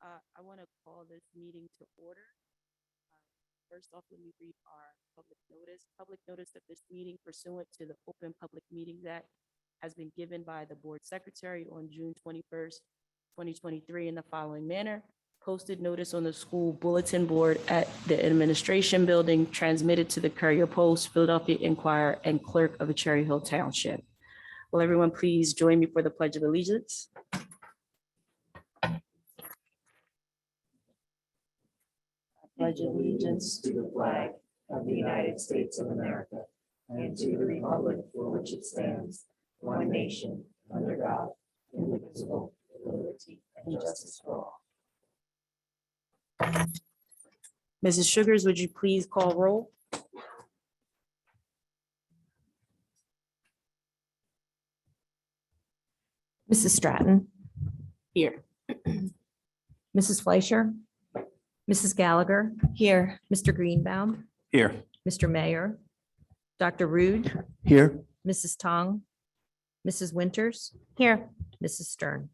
I want to call this meeting to order. First off, let me read our public notice. Public notice that this meeting pursuant to the Open Public Meetings Act has been given by the Board Secretary on June 21st, 2023 in the following manner. Posted notice on the school bulletin board at the administration building, transmitted to the Courier Post, Philadelphia Inquirer, and clerk of Cherry Hill Township. Will everyone please join me for the Pledge of Allegiance? Pledge allegiance to the flag of the United States of America and to the republic for which it stands, one nation, under God, indivisible, with liberty and justice for all. Mrs. Sugars, would you please call roll? Mrs. Stratton, Here. Mrs. Fleischer, Mrs. Gallagher, here, Mr. Greenbaum, Here. Mr. Mayor, Dr. Rude, Here. Mrs. Tong, Mrs. Winters, here, Mrs. Stern.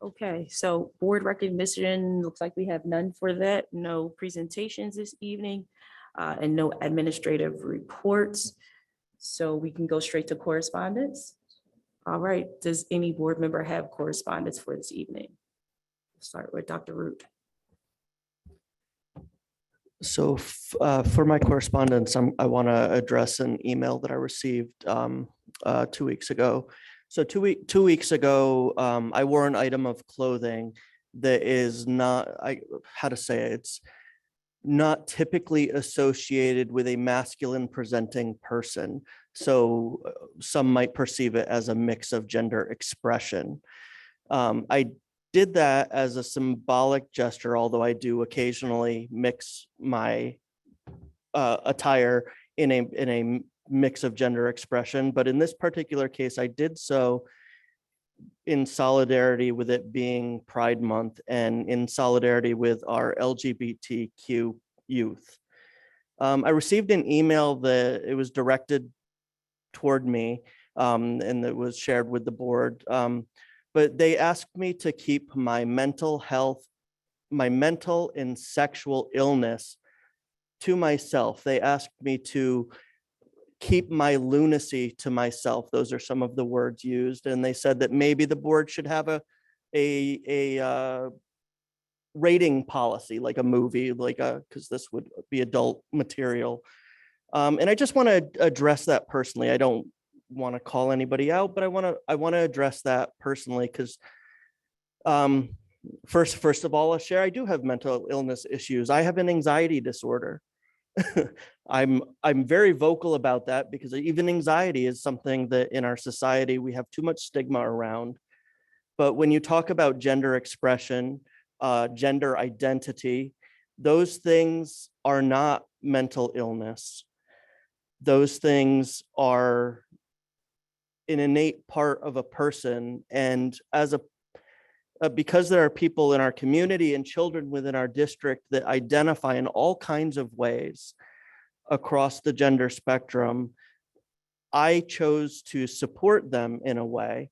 Okay, so board recognition, looks like we have none for that. No presentations this evening and no administrative reports. So we can go straight to correspondence. All right, does any board member have correspondence for this evening? Start with Dr. Root. So for my correspondence, I want to address an email that I received 2 weeks ago. So two weeks ago, I wore an item of clothing that is not, how to say it, it's not typically associated with a masculine presenting person. So some might perceive it as a mix of gender expression. I did that as a symbolic gesture, although I do occasionally mix my attire in a mix of gender expression. But in this particular case, I did so in solidarity with it being Pride Month and in solidarity with our LGBTQ youth. I received an email that it was directed toward me and that was shared with the board. But they asked me to keep my mental health, my mental and sexual illness to myself. They asked me to keep my lunacy to myself. Those are some of the words used. And they said that maybe the board should have a rating policy, like a movie, because this would be adult material. And I just want to address that personally. I don't want to call anybody out, but I want to address that personally because first of all, I'll share, I do have mental illness issues. I have an anxiety disorder. I'm very vocal about that because even anxiety is something that in our society we have too much stigma around. But when you talk about gender expression, gender identity, those things are not mental illness. Those things are an innate part of a person. And because there are people in our community and children within our district that identify in all kinds of ways across the gender spectrum, I chose to support them in a way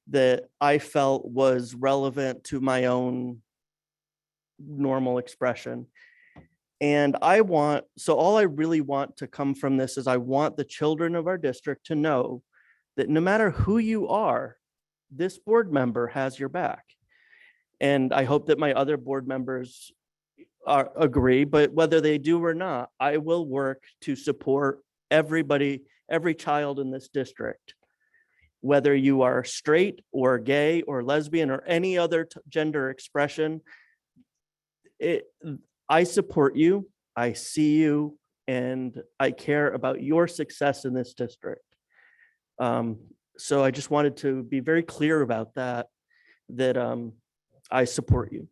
that I felt was relevant to my own normal expression. And all I really want to come from this is I want the children of our district to know that no matter who you are, this board member has your back. And I hope that my other board members agree, but whether they do or not, I will work to support everybody, every child in this district. Whether you are straight or gay or lesbian or any other gender expression, I support you, I see you, and I care about your success in this district. So I just wanted to be very clear about that I support you.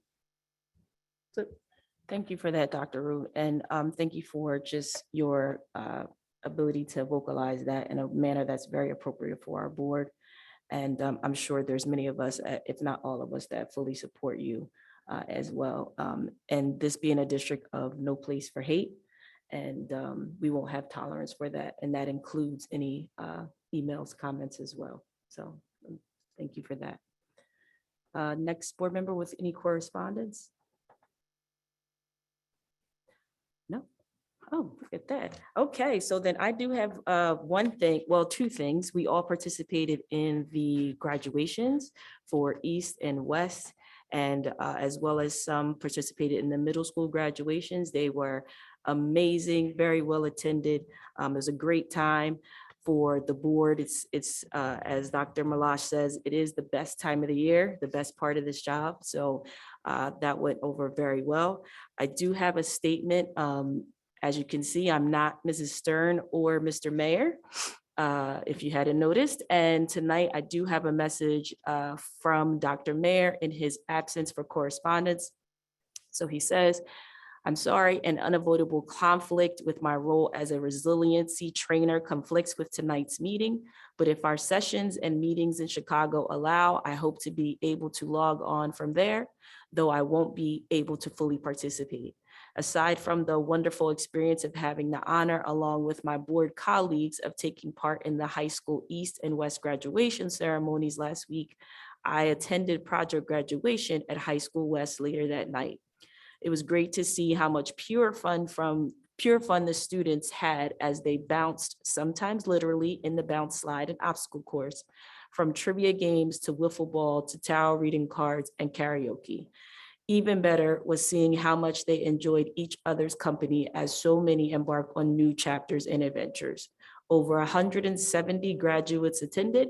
Thank you for that, Dr. Root. And thank you for just your ability to vocalize that in a manner that's very appropriate for our board. And I'm sure there's many of us, if not all of us, that fully support you as well. And this being a district of no place for hate, and we won't have tolerance for that. And that includes any emails, comments as well. So thank you for that. Next board member with any correspondence? No? Oh, look at that. Okay, so then I do have one thing, well, two things. We all participated in the graduations for East and West, and as well as some participated in the middle school graduations. They were amazing, very well attended. It was a great time for the board. It's as Dr. Malash says, it is the best time of the year, the best part of this job. So that went over very well. I do have a statement. As you can see, I'm not Mrs. Stern or Mr. Mayor, if you hadn't noticed. And tonight I do have a message from Dr. Mayor in his absence for correspondence. So he says, I'm sorry, an unavoidable conflict with my role as a resiliency trainer conflicts with tonight's meeting. But if our sessions and meetings in Chicago allow, I hope to be able to log on from there, though I won't be able to fully participate. Aside from the wonderful experience of having the honor, along with my board colleagues, of taking part in the high school East and West graduation ceremonies last week, I attended project graduation at High School West later that night. It was great to see how much pure fun the students had as they bounced, sometimes literally in the bounce slide and obstacle course, from trivia games to wiffle ball to tarot reading cards and karaoke. Even better was seeing how much they enjoyed each other's company as so many embark on new chapters and adventures. Over 170 graduates attended,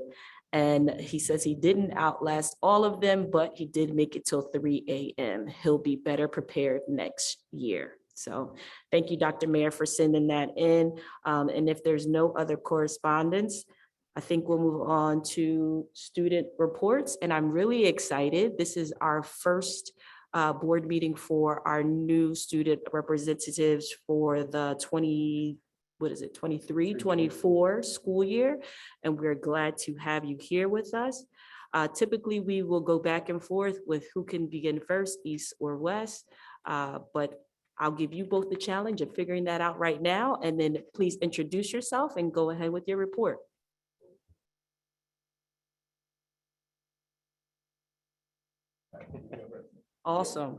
and he says he didn't outlast all of them, but he did make it till 3 a.m. He'll be better prepared next year. So thank you, Dr. Mayor, for sending that in. And if there's no other correspondence, I think we'll move on to student reports. And I'm really excited. This is our first board meeting for our new student representatives for the 23-24 school year. And we're glad to have you here with us. Typically, we will go back and forth with who can begin first, East or West. But I'll give you both the challenge of figuring that out right now. And then please introduce yourself and go ahead with your report. Awesome.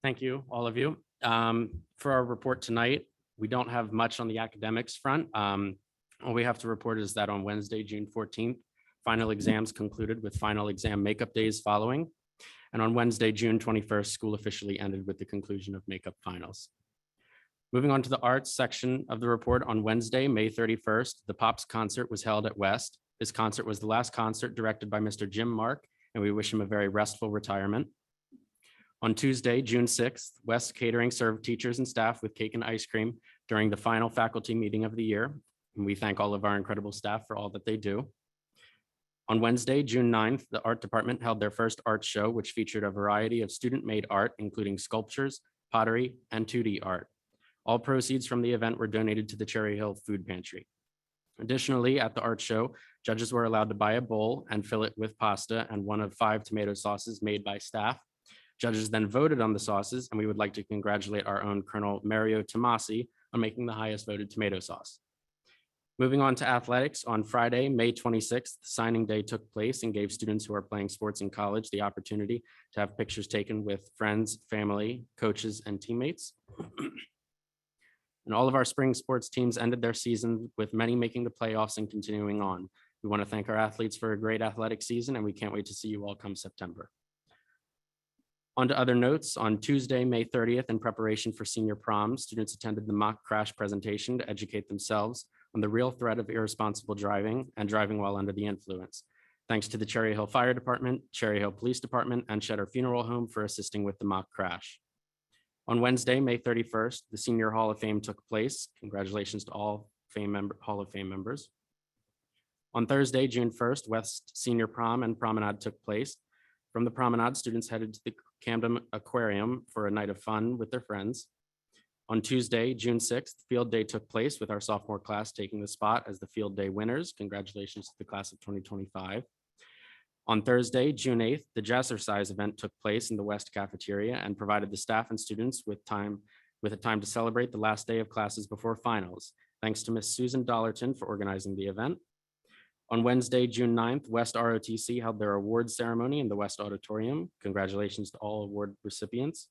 Thank you, all of you. For our report tonight, we don't have much on the academics front. All we have to report is that on Wednesday, June 14th, final exams concluded with final exam makeup days following. And on Wednesday, June 21st, school officially ended with the conclusion of makeup finals. Moving on to the arts section of the report, on Wednesday, May 31st, the Pops concert was held at West. This concert was the last concert directed by Mr. Jim Mark, and we wish him a very restful retirement. On Tuesday, June 6th, West Catering served teachers and staff with cake and ice cream during the final faculty meeting of the year. And we thank all of our incredible staff for all that they do. On Wednesday, June 9th, the art department held their first art show, which featured a variety of student-made art, including sculptures, pottery, and 2D art. All proceeds from the event were donated to the Cherry Hill Food Pantry. Additionally, at the art show, judges were allowed to buy a bowl and fill it with pasta and one of 5 tomato sauces made by staff. Judges then voted on the sauces, and we would like to congratulate our own Colonel Mario Tomasi on making the highest voted tomato sauce. Moving on to athletics, on Friday, May 26th, signing day took place and gave students who are playing sports in college the opportunity to have pictures taken with friends, family, coaches, and teammates. And all of our spring sports teams ended their season with many making the playoffs and continuing on. We want to thank our athletes for a great athletic season, and we can't wait to see you all come September. On to other notes, on Tuesday, May 30th, in preparation for senior prom, students attended the mock crash presentation to educate themselves on the real threat of irresponsible driving and driving while under the influence. Thanks to the Cherry Hill Fire Department, Cherry Hill Police Department, and Cheddar Funeral Home for assisting with the mock crash. On Wednesday, May 31st, the Senior Hall of Fame took place. Congratulations to all Hall of Fame members. On Thursday, June 1st, West Senior Prom and Promenade took place. From the Promenade, students headed to the Camden Aquarium for a night of fun with their friends. On Tuesday, June 6th, Field Day took place with our sophomore class taking the spot as the Field Day winners. Congratulations to the class of 2025. On Thursday, June 8th, the Jazzercise event took place in the West Cafeteria and provided the staff and students with a time to celebrate the last day of classes before finals. Thanks to Miss Susan Dollarton for organizing the event. On Wednesday, June 9th, West ROTC held their awards ceremony in the West Auditorium. Congratulations to all award recipients.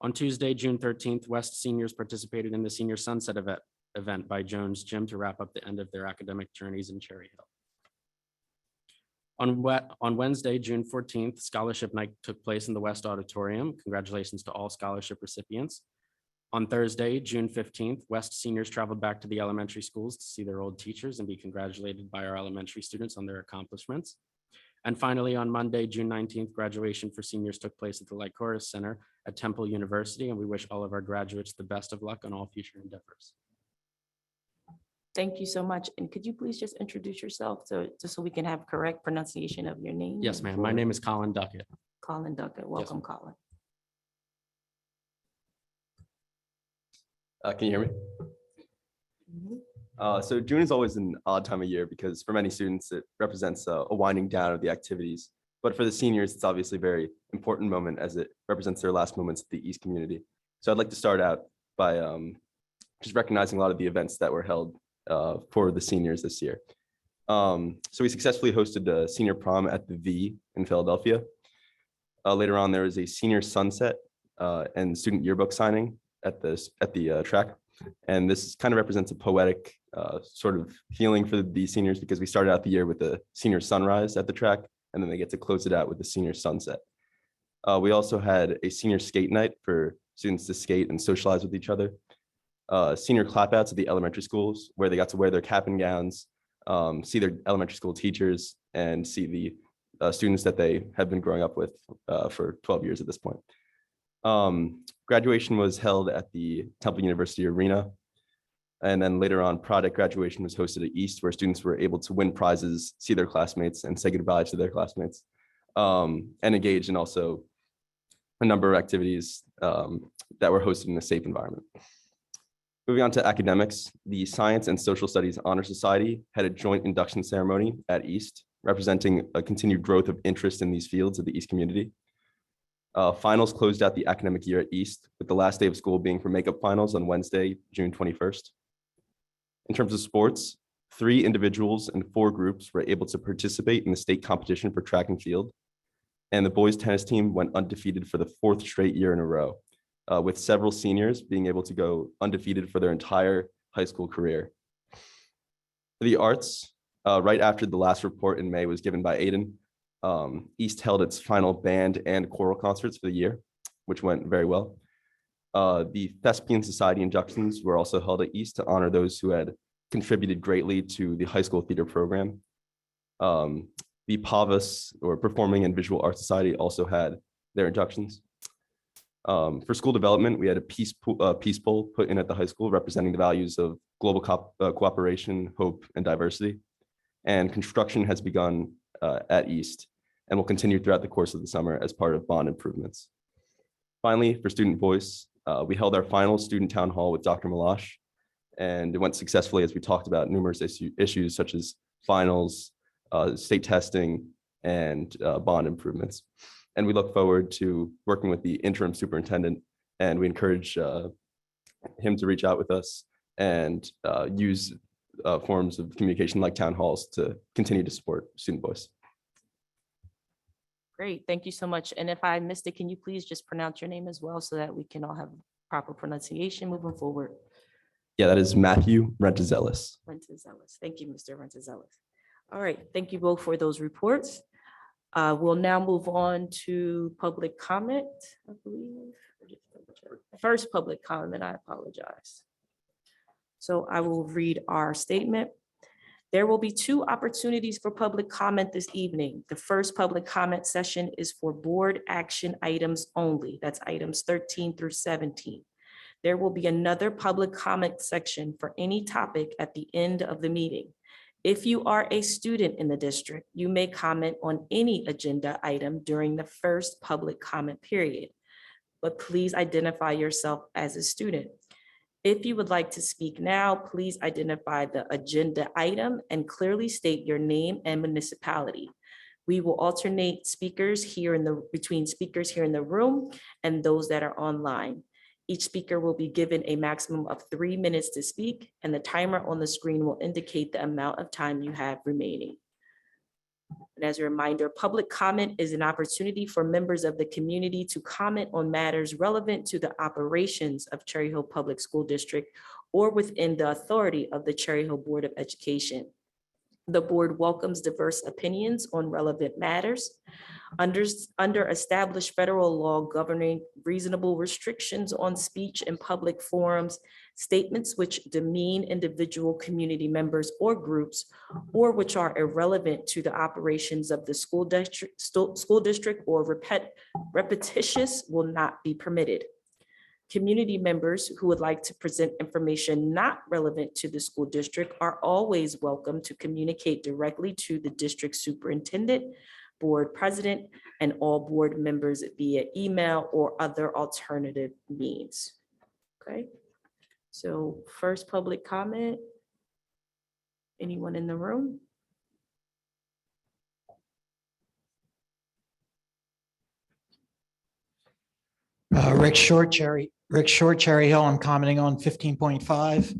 On Tuesday, June 13th, West seniors participated in the Senior Sunset event by Jones Gym to wrap up the end of their academic journeys in Cherry Hill. On Wednesday, June 14th, Scholarship Night took place in the West Auditorium. Congratulations to all scholarship recipients. On Thursday, June 15th, West seniors traveled back to the elementary schools to see their old teachers and be congratulated by our elementary students on their accomplishments. And finally, on Monday, June 19th, graduation for seniors took place at the Lycoris Center at Temple University, and we wish all of our graduates the best of luck on all future endeavors. Thank you so much. And could you please just introduce yourself just so we can have correct pronunciation of your name? Yes, ma'am. My name is Colin Duckett. Colin Duckett. Welcome, Colin. Can you hear me? So June is always an odd time of year because for many students, it represents a winding down of the activities. But for the seniors, it's obviously a very important moment as it represents their last moments at the East community. So I'd like to start out by just recognizing a lot of the events that were held for the seniors this year. So we successfully hosted a senior prom at the V in Philadelphia. Later on, there was a senior sunset and student yearbook signing at the track. And this kind of represents a poetic sort of feeling for the seniors because we started out the year with a senior sunrise at the track, and then they get to close it out with the senior sunset. We also had a senior skate night for students to skate and socialize with each other. Senior clapouts at the elementary schools where they got to wear their cap and gowns, see their elementary school teachers, and see the students that they have been growing up with for 12 years at this point. Graduation was held at the Temple University Arena. And then later on, product graduation was hosted at East, where students were able to win prizes, see their classmates, and say goodbye to their classmates, and engage in also a number of activities that were hosted in a safe environment. Moving on to academics, the Science and Social Studies Honor Society had a joint induction ceremony at East, representing a continued growth of interest in these fields of the East community. Finals closed out the academic year at East, with the last day of school being for makeup finals on Wednesday, June 21st. In terms of sports, 3 individuals and 4 groups were able to participate in the state competition for track and field. And the boys tennis team went undefeated for the 4th straight year in a row, with several seniors being able to go undefeated for their entire high school career. For the arts, right after the last report in May was given by Aiden, East held its final band and choral concerts for the year, which went very well. The Thespian Society inductions were also held at East to honor those who had contributed greatly to the high school theater program. The PAVAS, or Performing and Visual Arts Society, also had their inductions. For school development, we had a peace poll put in at the high school representing the values of global cooperation, hope, and diversity. And construction has begun at East and will continue throughout the course of the summer as part of bond improvements. Finally, for student voice, we held our final student town hall with Dr. Malash, and it went successfully as we talked about numerous issues such as finals, state testing, and bond improvements. And we look forward to working with the interim superintendent, and we encourage him to reach out with us and use forms of communication like town halls to continue to support student voice. Great, thank you so much. And if I missed it, can you please just pronounce your name as well so that we can all have proper pronunciation moving forward? Yeah, that is Matthew Rentazelis. Rentazelis. Thank you, Mr. Rentazelis. All right, thank you both for those reports. We'll now move on to public comment, I believe. First public comment, I apologize. So I will read our statement. There will be 2 opportunities for public comment this evening. The first public comment session is for board action items only. That's items 13 through 17. There will be another public comment section for any topic at the end of the meeting. If you are a student in the district, you may comment on any agenda item during the first public comment period, but please identify yourself as a student. If you would like to speak now, please identify the agenda item and clearly state your name and municipality. We will alternate speakers between speakers here in the room and those that are online. Each speaker will be given a maximum of 3 minutes to speak, and the timer on the screen will indicate the amount of time you have remaining. And as a reminder, public comment is an opportunity for members of the community to comment on matters relevant to the operations of Cherry Hill Public School District or within the authority of the Cherry Hill Board of Education. The board welcomes diverse opinions on relevant matters. Under established federal law governing reasonable restrictions on speech in public forums, statements which demean individual community members or groups, or which are irrelevant to the operations of the school district or repetitious will not be permitted. Community members who would like to present information not relevant to the school district are always welcome to communicate directly to the district superintendent, board president, and all board members via email or other alternative means. Okay, so first public comment. Anyone in the room? Rick Short, Cherry Hill. I'm commenting on 15.5.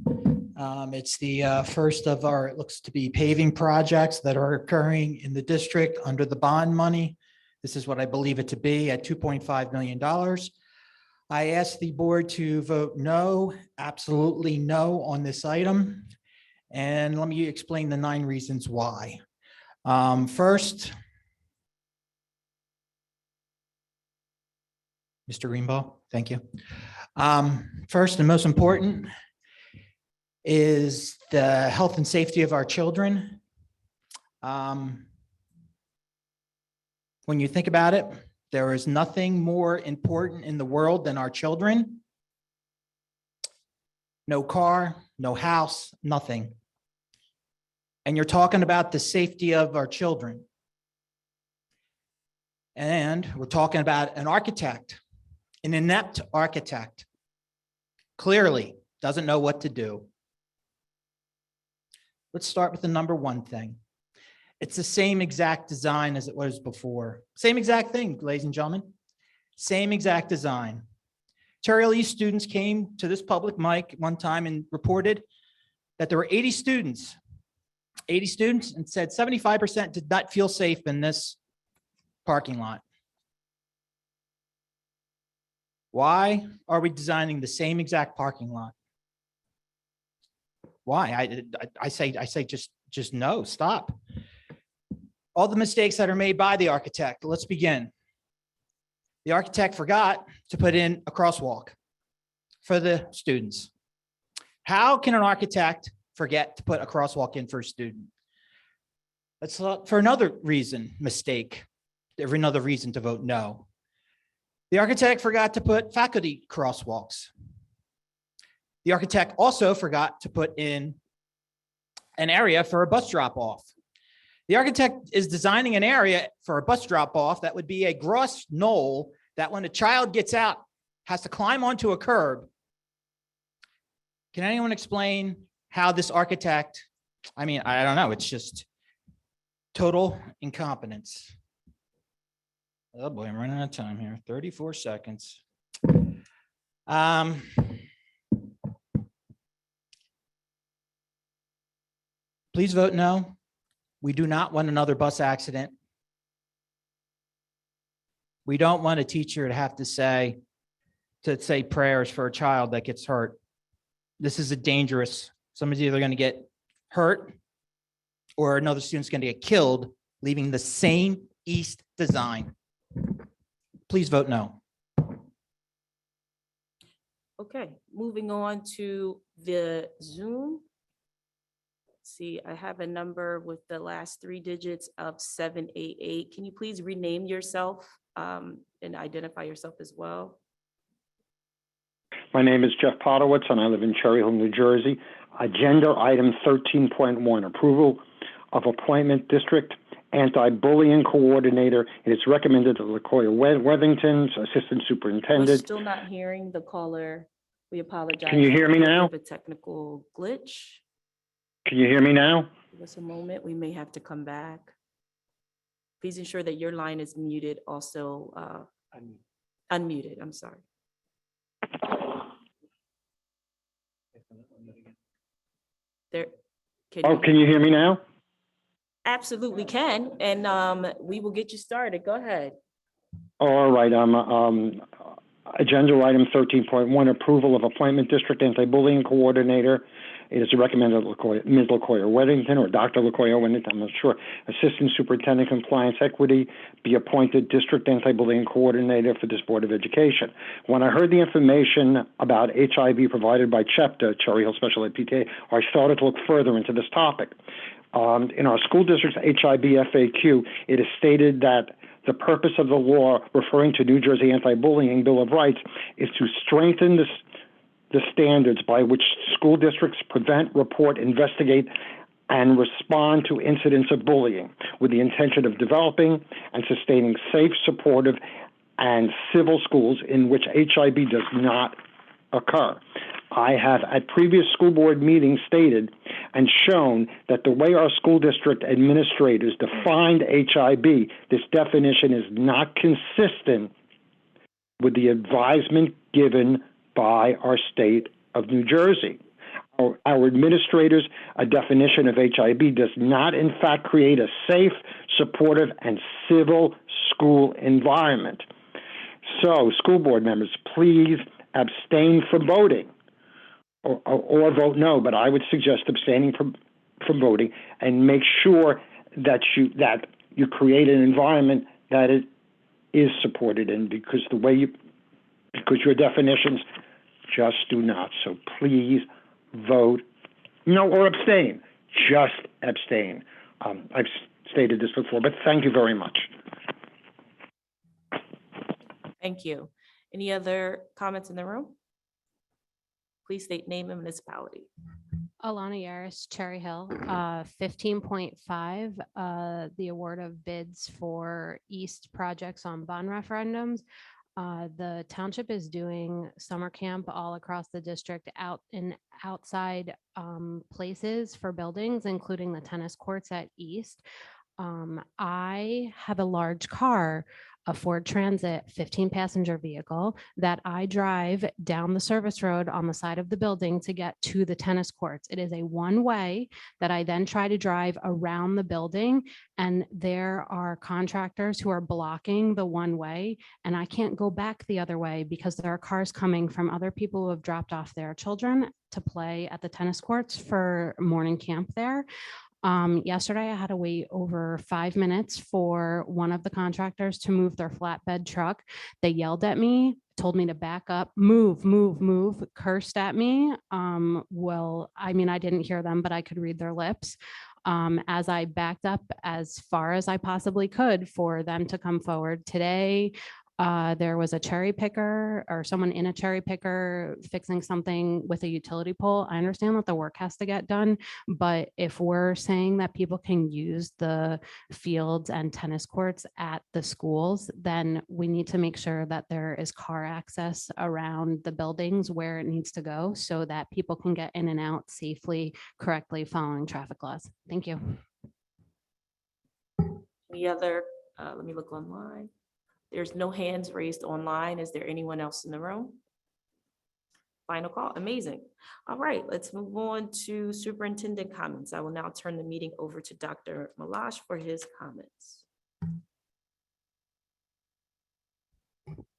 It's the first of our, it looks to be paving projects that are occurring in the district under the bond money. This is what I believe it to be at $2.5 million. I asked the board to vote no, absolutely no on this item. And let me explain the 9 reasons why. First, Mr. Greenbaugh, thank you. First and most important is the health and safety of our children. When you think about it, there is nothing more important in the world than our children. No car, no house, nothing. And you're talking about the safety of our children. And we're talking about an architect, an inept architect, clearly doesn't know what to do. Let's start with the number 1 thing. It's the same exact design as it was before. Same exact thing, ladies and gentlemen. Same exact design. Cherry Hill East students came to this public mic one time and reported that there were 80 students, and said 75% did not feel safe in this parking lot. Why are we designing the same exact parking lot? Why? I say just no, stop. All the mistakes that are made by the architect. Let's begin. The architect forgot to put in a crosswalk for the students. How can an architect forget to put a crosswalk in for a student? That's for another reason, mistake. There's another reason to vote no. The architect forgot to put faculty crosswalks. The architect also forgot to put in an area for a bus drop-off. The architect is designing an area for a bus drop-off that would be a grass knoll that when a child gets out, has to climb onto a curb. Can anyone explain how this architect, I mean, I don't know, it's just total incompetence. Oh boy, I'm running out of time here. 34 seconds. Please vote no. We do not want another bus accident. We don't want a teacher to have to say prayers for a child that gets hurt. This is a dangerous, somebody's either going to get hurt or another student's going to get killed, leaving the same East design. Please vote no. Okay, moving on to the Zoom. Let's see, I have a number with the last 3 digits of 788. Can you please rename yourself and identify yourself as well? My name is Jeff Potowitz, and I live in Cherry Hill, New Jersey. Agenda item 13.1, approval of appointment district anti-bullying coordinator. It is recommended that LaCoya Wethington, assistant We're superintendent. still not hearing the caller. We apologize. Can you hear me We now? have a technical glitch. Can you hear me now? Give us a moment. We may have to come back. Please ensure that your line is muted also, unmuted, I'm sorry. There. Oh, can you hear me now? Absolutely can, and we will get you started. Go ahead. All right, agenda item 13.1, approval of appointment district anti-bullying coordinator. It is recommended Ms. LaCoya Weddington or Dr. LaCoya Weddington, I'm not sure, Assistant Superintendent Compliance Equity, be appointed district anti-bullying coordinator for this Board of Education. When I heard the information about HIB provided by CHEPTA, Cherry Hill Special Ed PTA, I started to look further into this topic. In our school district's HIB FAQ, it is stated that the purpose of the law referring to New Jersey Anti-Bullying Bill of Rights is to strengthen the standards by which school districts prevent, report, investigate, and respond to incidents of bullying with the intention of developing and sustaining safe, supportive, and civil schools in which HIB does not occur. I have at previous school board meetings stated and shown that the way our school district administrators defined HIB, this definition is not consistent with the advisement given by our state of New Jersey. Our administrators, a definition of HIB does not in fact create a safe, supportive, and civil school environment. So, school board members, please abstain from voting. Or vote no, but I would suggest abstaining from voting and make sure that you create an environment that it is supported in, because your definitions just do not. So please vote no or abstain. Just abstain. I've stated this before, but thank you very much. Thank you. Any other comments in the room? Please state name and municipality. Alana Yaris, Cherry Hill, 15.5, the award of bids for East projects on bond referendums. The township is doing summer camp all across the district outside places for buildings, including the tennis courts at East. I have a large car, a Ford Transit 15-passenger vehicle that I drive down the service road on the side of the building to get to the tennis courts. It is a one-way that I then try to drive around the building, and there are contractors who are blocking the one-way, and I can't go back the other way because there are cars coming from other people who have dropped off their children to play at the tennis courts for morning camp there. Yesterday, I had to wait over 5 minutes for one of the contractors to move their flatbed truck. They yelled at me, told me to back up, move, cursed at me. Well, I mean, I didn't hear them, but I could read their lips. As I backed up as far as I possibly could for them to come forward. Today, there was a cherry picker or someone in a cherry picker fixing something with a utility pole. I understand that the work has to get done, but if we're saying that people can use the fields and tennis courts at the schools, then we need to make sure that there is car access around the buildings where it needs to go so that people can get in and out safely, correctly following traffic laws. Thank you. Any other, let me look online. There's no hands raised online. Is there anyone else in the room? Final call, amazing. All right, let's move on to superintendent comments. I will now turn the meeting over to Dr. Malash for his comments.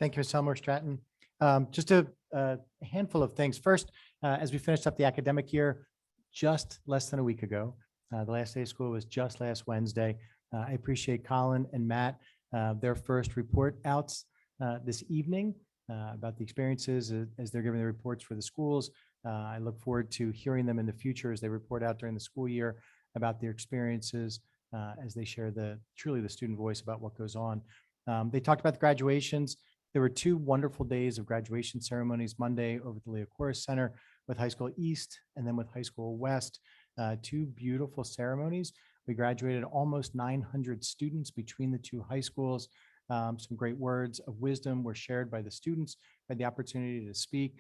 Thank you, Ms. Elmore Stratton. Just a handful of things. First, as we finished up the academic year, just less than a week ago, the last day of school was just last Wednesday. I appreciate Colin and Matt, their first report outs this evening about the experiences as they're giving the reports for the schools. I look forward to hearing them in the future as they report out during the school year about their experiences as they share truly the student voice about what goes on. They talked about the graduations. There were 2 wonderful days of graduation ceremonies, Monday over at the Leo Corus Center with High School East and then with High School West. 2 beautiful ceremonies. We graduated almost 900 students between the 2 high schools. Some great words of wisdom were shared by the students, had the opportunity to speak.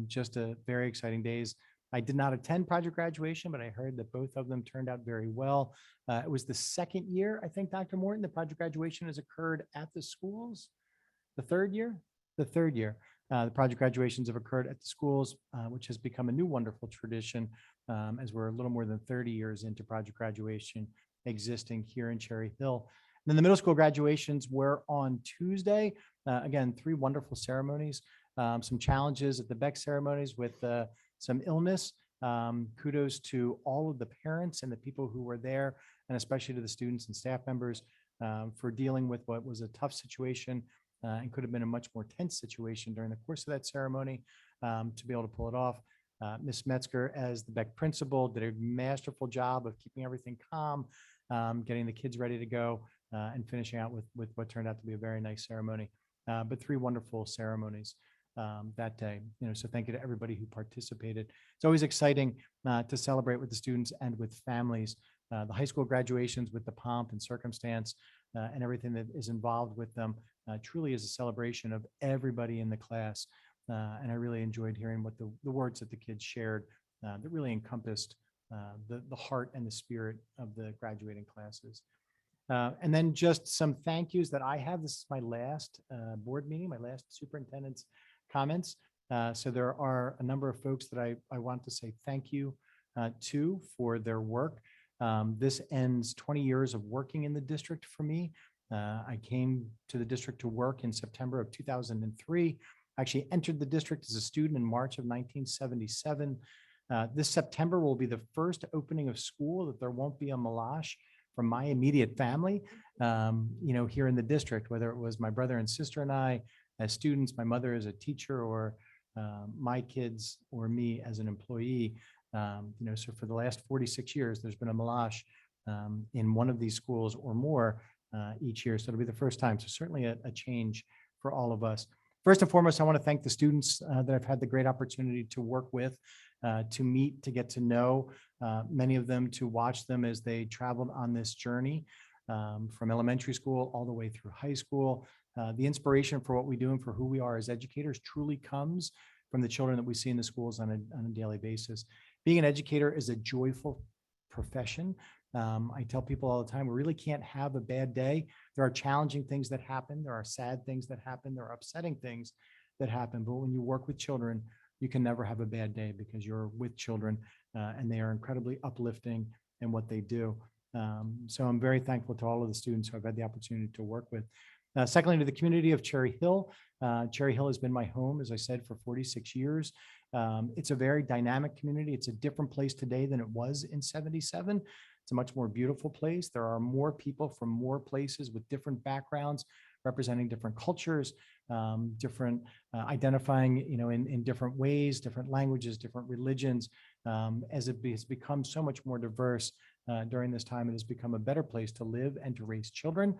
Just a very exciting days. I did not attend project graduation, but I heard that both of them turned out very well. It was the second year, I think, Dr. Morton, the project graduation has occurred at the schools. The third year? The third year. The project graduations have occurred at the schools, which has become a new wonderful tradition as we're a little more than 30 years into project graduation existing here in Cherry Hill. And then the middle school graduations were on Tuesday. Again, 3 wonderful ceremonies, some challenges at the Beck ceremonies with some illness. Kudos to all of the parents and the people who were there, and especially to the students and staff members for dealing with what was a tough situation and could have been a much more tense situation during the course of that ceremony to be able to pull it off. Ms. Metzger, as the Beck principal, did a masterful job of keeping everything calm, getting the kids ready to go, and finishing out with what turned out to be a very nice ceremony. But 3 wonderful ceremonies that day. So thank you to everybody who participated. It's always exciting to celebrate with the students and with families. The high school graduations with the pomp and circumstance and everything that is involved with them truly is a celebration of everybody in the class. And I really enjoyed hearing what the words that the kids shared that really encompassed the heart and the spirit of the graduating classes. And then just some thank yous that I have. This is my last board meeting, my last superintendent's comments. So there are a number of folks that I want to say thank you to for their work. This ends 20 years of working in the district for me. I came to the district to work in September of 2003. I actually entered the district as a student in March of 1977. This September will be the first opening of school that there won't be a malash from my immediate family, here in the district, whether it was my brother and sister and I as students, my mother as a teacher, or my kids or me as an employee. So for the last 46 years, there's been a malash in one of these schools or more each year. So it'll be the first time. So certainly a change for all of us. First and foremost, I want to thank the students that I've had the great opportunity to work with, to meet, to get to know many of them, to watch them as they traveled on this journey from elementary school all the way through high school. The inspiration for what we do and for who we are as educators truly comes from the children that we see in the schools on a daily basis. Being an educator is a joyful profession. I tell people all the time, we really can't have a bad day. There are challenging things that happen. There are sad things that happen. There are upsetting things that happen. But when you work with children, you can never have a bad day because you're with children and they are incredibly uplifting in what they do. So I'm very thankful to all of the students who I've had the opportunity to work with. Secondly, to the community of Cherry Hill. Cherry Hill has been my home, as I said, for 46 years. It's a very dynamic community. It's a different place today than it was in 77. It's a much more beautiful place. There are more people from more places with different backgrounds, representing different cultures, different identifying, in different ways, different languages, different religions. As it has become so much more diverse during this time, it has become a better place to live and to raise children.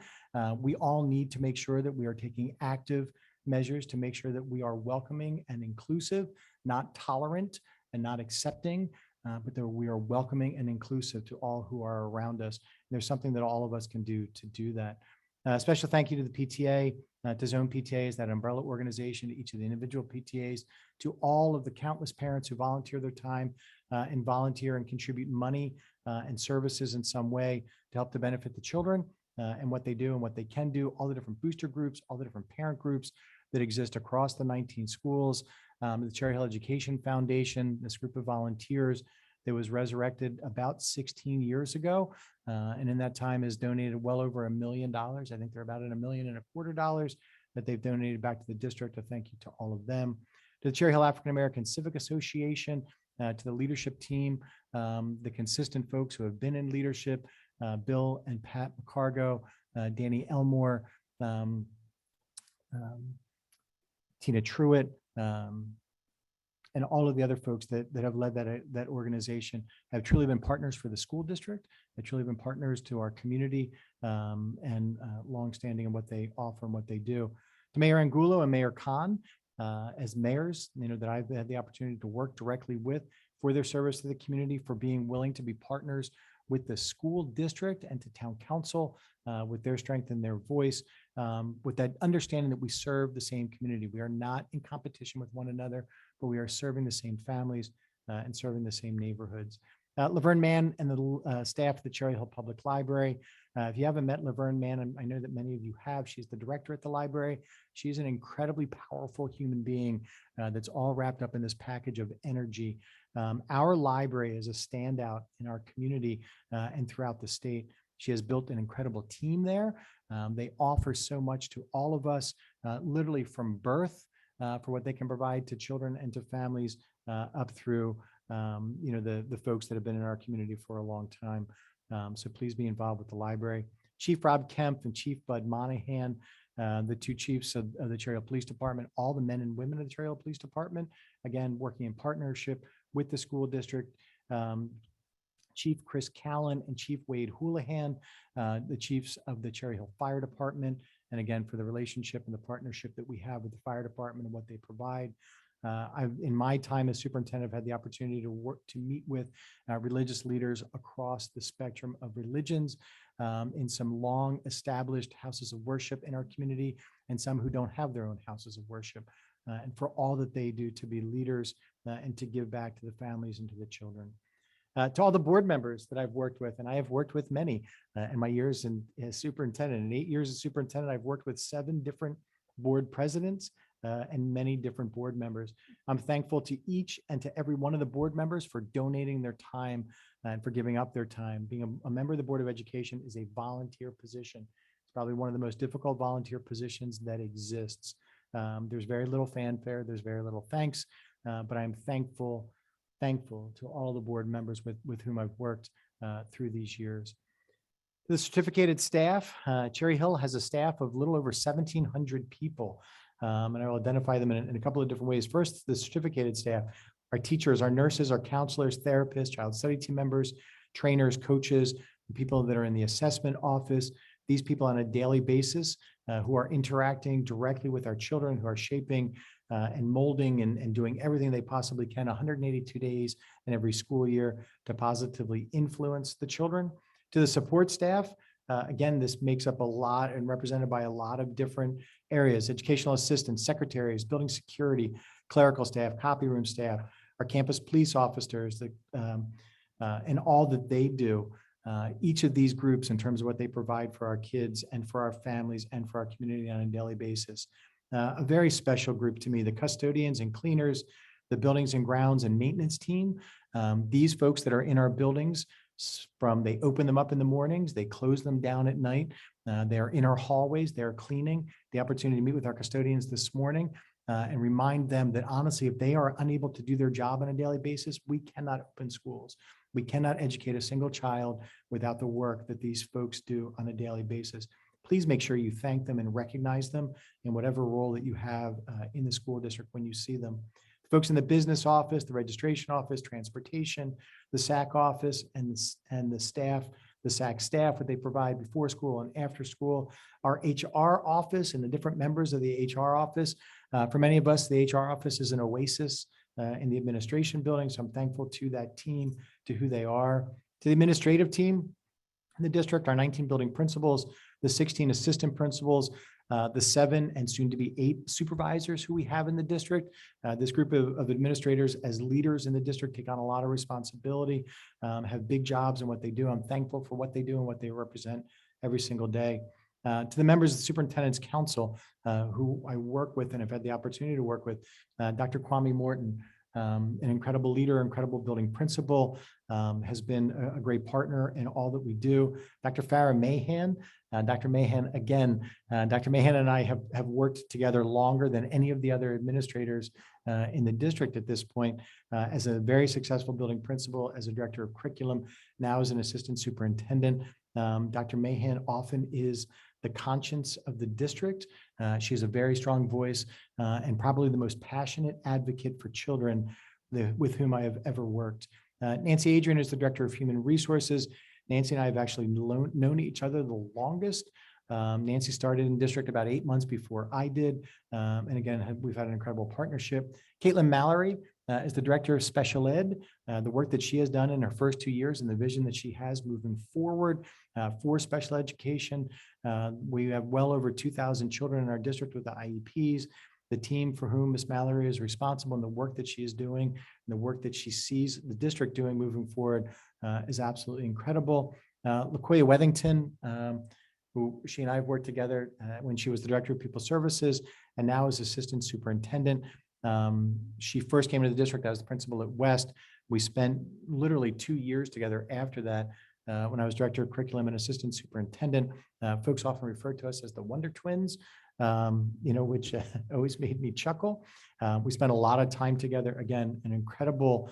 We all need to make sure that we are taking active measures to make sure that we are welcoming and inclusive, not tolerant and not accepting, but that we are welcoming and inclusive to all who are around us. There's something that all of us can do to do that. Special thank you to the PTA, to Zone PTAs, that umbrella organization, to each of the individual PTAs, to all of the countless parents who volunteer their time and volunteer and contribute money and services in some way to help to benefit the children and what they do and what they can do, all the different booster groups, all the different parent groups that exist across the 19 schools, the Cherry Hill Education Foundation, this group of volunteers that was resurrected about 16 years ago. And in that time has donated well over $1 million. I think they're about $1.25 million that they've donated back to the district. A thank you to all of them. To the Cherry Hill African American Civic Association, to the leadership team, the consistent folks who have been in leadership, Bill and Pat McCargo, Danny Elmore, Tina Truitt, and all of the other folks that have led that organization have truly been partners for the school district, have truly been partners to our community, and longstanding in what they offer and what they do. To Mayor Angulo and Mayor Khan, as mayors, that I've had the opportunity to work directly with for their service to the community, for being willing to be partners with the school district and to town council, with their strength and their voice, with that understanding that we serve the same community. We are not in competition with one another, but we are serving the same families. and serving the same neighborhoods. Laverne Mann and the staff of the Cherry Hill Public Library. If you haven't met Laverne Mann, I know that many of you have. She's the director at the library. She's an incredibly powerful human being that's all wrapped up in this package of energy. Our library is a standout in our community and throughout the state. She has built an incredible team there. They offer so much to all of us, literally from birth for what they can provide to children and to families up through the folks that have been in our community for a long time. So please be involved with the library. Chief Rob Kemp and Chief Bud Monahan, the two chiefs of the Cherry Hill Police Department, all the men and women of the Cherry Hill Police Department, again, working in partnership with the school district. Chief Chris Callan and Chief Wade Houlihan, the chiefs of the Cherry Hill Fire Department. And again, for the relationship and the partnership that we have with the fire department and what they provide. In my time as superintendent, I've had the opportunity to meet with religious leaders across the spectrum of religions in some long established houses of worship in our community and some who don't have their own houses of worship. And for all that they do to be leaders and to give back to the families and to the children. To all the board members that I've worked with, and I have worked with many in my years as superintendent. In 8 years as superintendent, I've worked with 7 different board presidents and many different board members. I'm thankful to each and to every one of the board members for donating their time and for giving up their time. Being a member of the Board of Education is a volunteer position. It's probably one of the most difficult volunteer positions that exists. There's very little fanfare, there's very little thanks, but I'm thankful to all the board members with whom I've worked through these years. The certificated staff, Cherry Hill has a staff of a little over 1,700 people. And I will identify them in a couple of different ways. First, the certificated staff, our teachers, our nurses, our counselors, therapists, child study team members, trainers, coaches, people that are in the assessment office, these people on a daily basis who are interacting directly with our children, who are shaping and molding and doing everything they possibly can 182 days in every school year to positively influence the children. To the support staff, again, this makes up a lot and represented by a lot of different areas: educational assistants, secretaries, building security, clerical staff, copy room staff, our campus police officers, and all that they do. Each of these groups in terms of what they provide for our kids and for our families and for our community on a daily basis. A very special group to me, the custodians and cleaners, the buildings and grounds and maintenance team. These folks that are in our buildings, they open them up in the mornings, they close them down at night. They're in our hallways, they're cleaning. The opportunity to meet with our custodians this morning and remind them that honestly, if they are unable to do their job on a daily basis, we cannot open schools. We cannot educate a single child without the work that these folks do on a daily basis. Please make sure you thank them and recognize them in whatever role that you have in the school district when you see them. Folks in the business office, the registration office, transportation, the SAC office, and the staff, the SAC staff, what they provide before school and after school, our HR office and the different members of the HR office. For many of us, the HR office is an oasis in the administration building. So I'm thankful to that team, to who they are. To the administrative team in the district, our 19 building principals, the 16 assistant principals, the 7 and soon to be 8 supervisors who we have in the district. This group of administrators as leaders in the district take on a lot of responsibility, have big jobs in what they do. I'm thankful for what they do and what they represent every single day. To the members of the Superintendent's Council, who I work with and have had the opportunity to work with, Dr. Kwame Morton, an incredible leader, incredible building principal, has been a great partner in all that we do. Dr. Farah Mahan, Dr. Mahan, again, Dr. Mahan and I have worked together longer than any of the other administrators in the district at this point, as a very successful building principal, as a director of curriculum, now as an assistant superintendent. Dr. Mahan often is the conscience of the district. She has a very strong voice and probably the most passionate advocate for children with whom I have ever worked. Nancy Adrian is the Director of Human Resources. Nancy and I have actually known each other the longest. Nancy started in district about 8 months before I did. And again, we've had an incredible partnership. Caitlin Mallory is the Director of Special Ed. The work that she has done in her first 2 years and the vision that she has moving forward for special education. We have well over 2,000 children in our district with the IEPs. the team for whom Ms. Mallory is responsible and the work that she is doing and the work that she sees the district doing moving forward is absolutely incredible. LaQuia Wethington, who she and I have worked together when she was the Director of People Services and now is Assistant Superintendent. She first came to the district as the principal at West. We spent literally 2 years together after that. When I was Director of Curriculum and Assistant Superintendent, folks often referred to us as the Wonder Twins, which always made me chuckle. We spent a lot of time together. Again, an incredible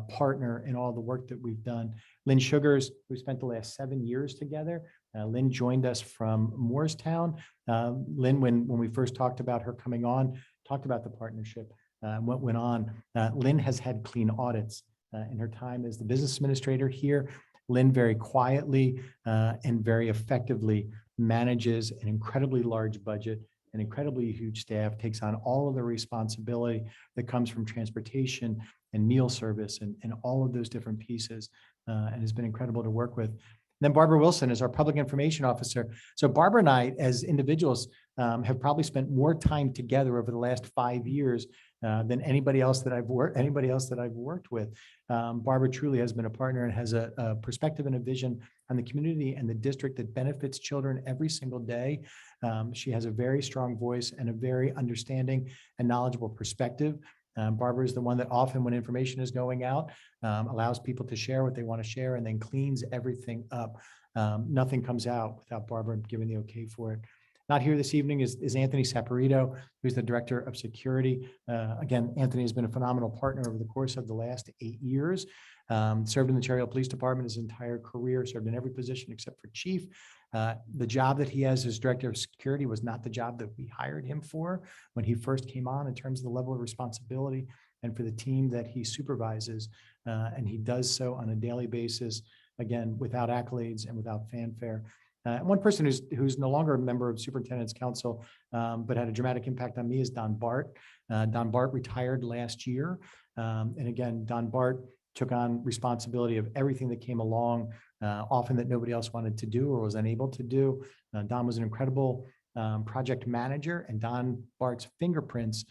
partner in all the work that we've done. Lynn Sugars, we spent the last 7 years together. Lynn joined us from Moorestown. Lynn, when we first talked about her coming on, talked about the partnership, what went on. Lynn has had clean audits in her time as the business administrator here. Lynn very quietly and very effectively manages an incredibly large budget, an incredibly huge staff, takes on all of the responsibility that comes from transportation and meal service and all of those different pieces, and has been incredible to work with. Then Barbara Wilson is our public information officer. So Barbara and I, as individuals, have probably spent more time together over the last 5 years than anybody else that I've worked with. Barbara truly has been a partner and has a perspective and a vision on the community and the district that benefits children every single day. She has a very strong voice and a very understanding and knowledgeable perspective. Barbara is the one that often, when information is going out, allows people to share what they want to share and then cleans everything up. Nothing comes out without Barbara giving the okay for it. Not here this evening is Anthony Saporito, who's the Director of Security. Again, Anthony has been a phenomenal partner over the course of the last 8 years. Served in the Cherry Hill Police Department his entire career, served in every position except for chief. The job that he has as Director of Security was not the job that we hired him for when he first came on in terms of the level of responsibility and for the team that he supervises. And he does so on a daily basis, again, without accolades and without fanfare. One person who's no longer a member of Superintendent's Council, but had a dramatic impact on me is Don Bart. Don Bart retired last year. And again, Don Bart took on responsibility of everything that came along, often that nobody else wanted to do or was unable to do. Don was an incredible project manager, and Don Bart's fingerprints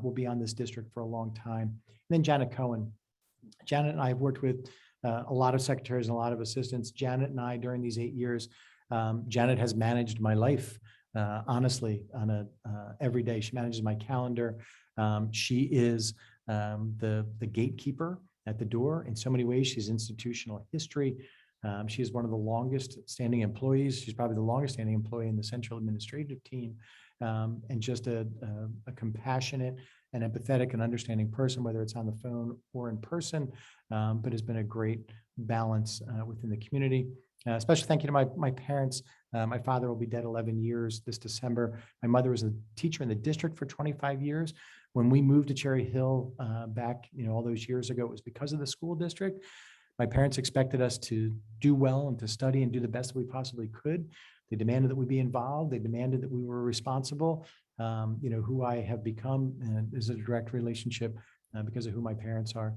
will be on this district for a long time. And then Janet Cohen. Janet and I have worked with a lot of secretaries and a lot of assistants. Janet and I, during these 8 years, Janet has managed my life, honestly, on a every day. She manages my calendar. She is the gatekeeper at the door. In so many ways, she's institutional history. She is one of the longest standing employees. She's probably the longest standing employee in the central administrative team, and just a compassionate and empathetic and understanding person, whether it's on the phone or in person, but has been a great balance within the community. Special thank you to my parents. My father will be dead 11 years this December. My mother was a teacher in the district for 25 years. When we moved to Cherry Hill back, all those years ago, it was because of the school district. My parents expected us to do well and to study and do the best that we possibly could. They demanded that we be involved. They demanded that we were responsible. Who I have become is a direct relationship because of who my parents are.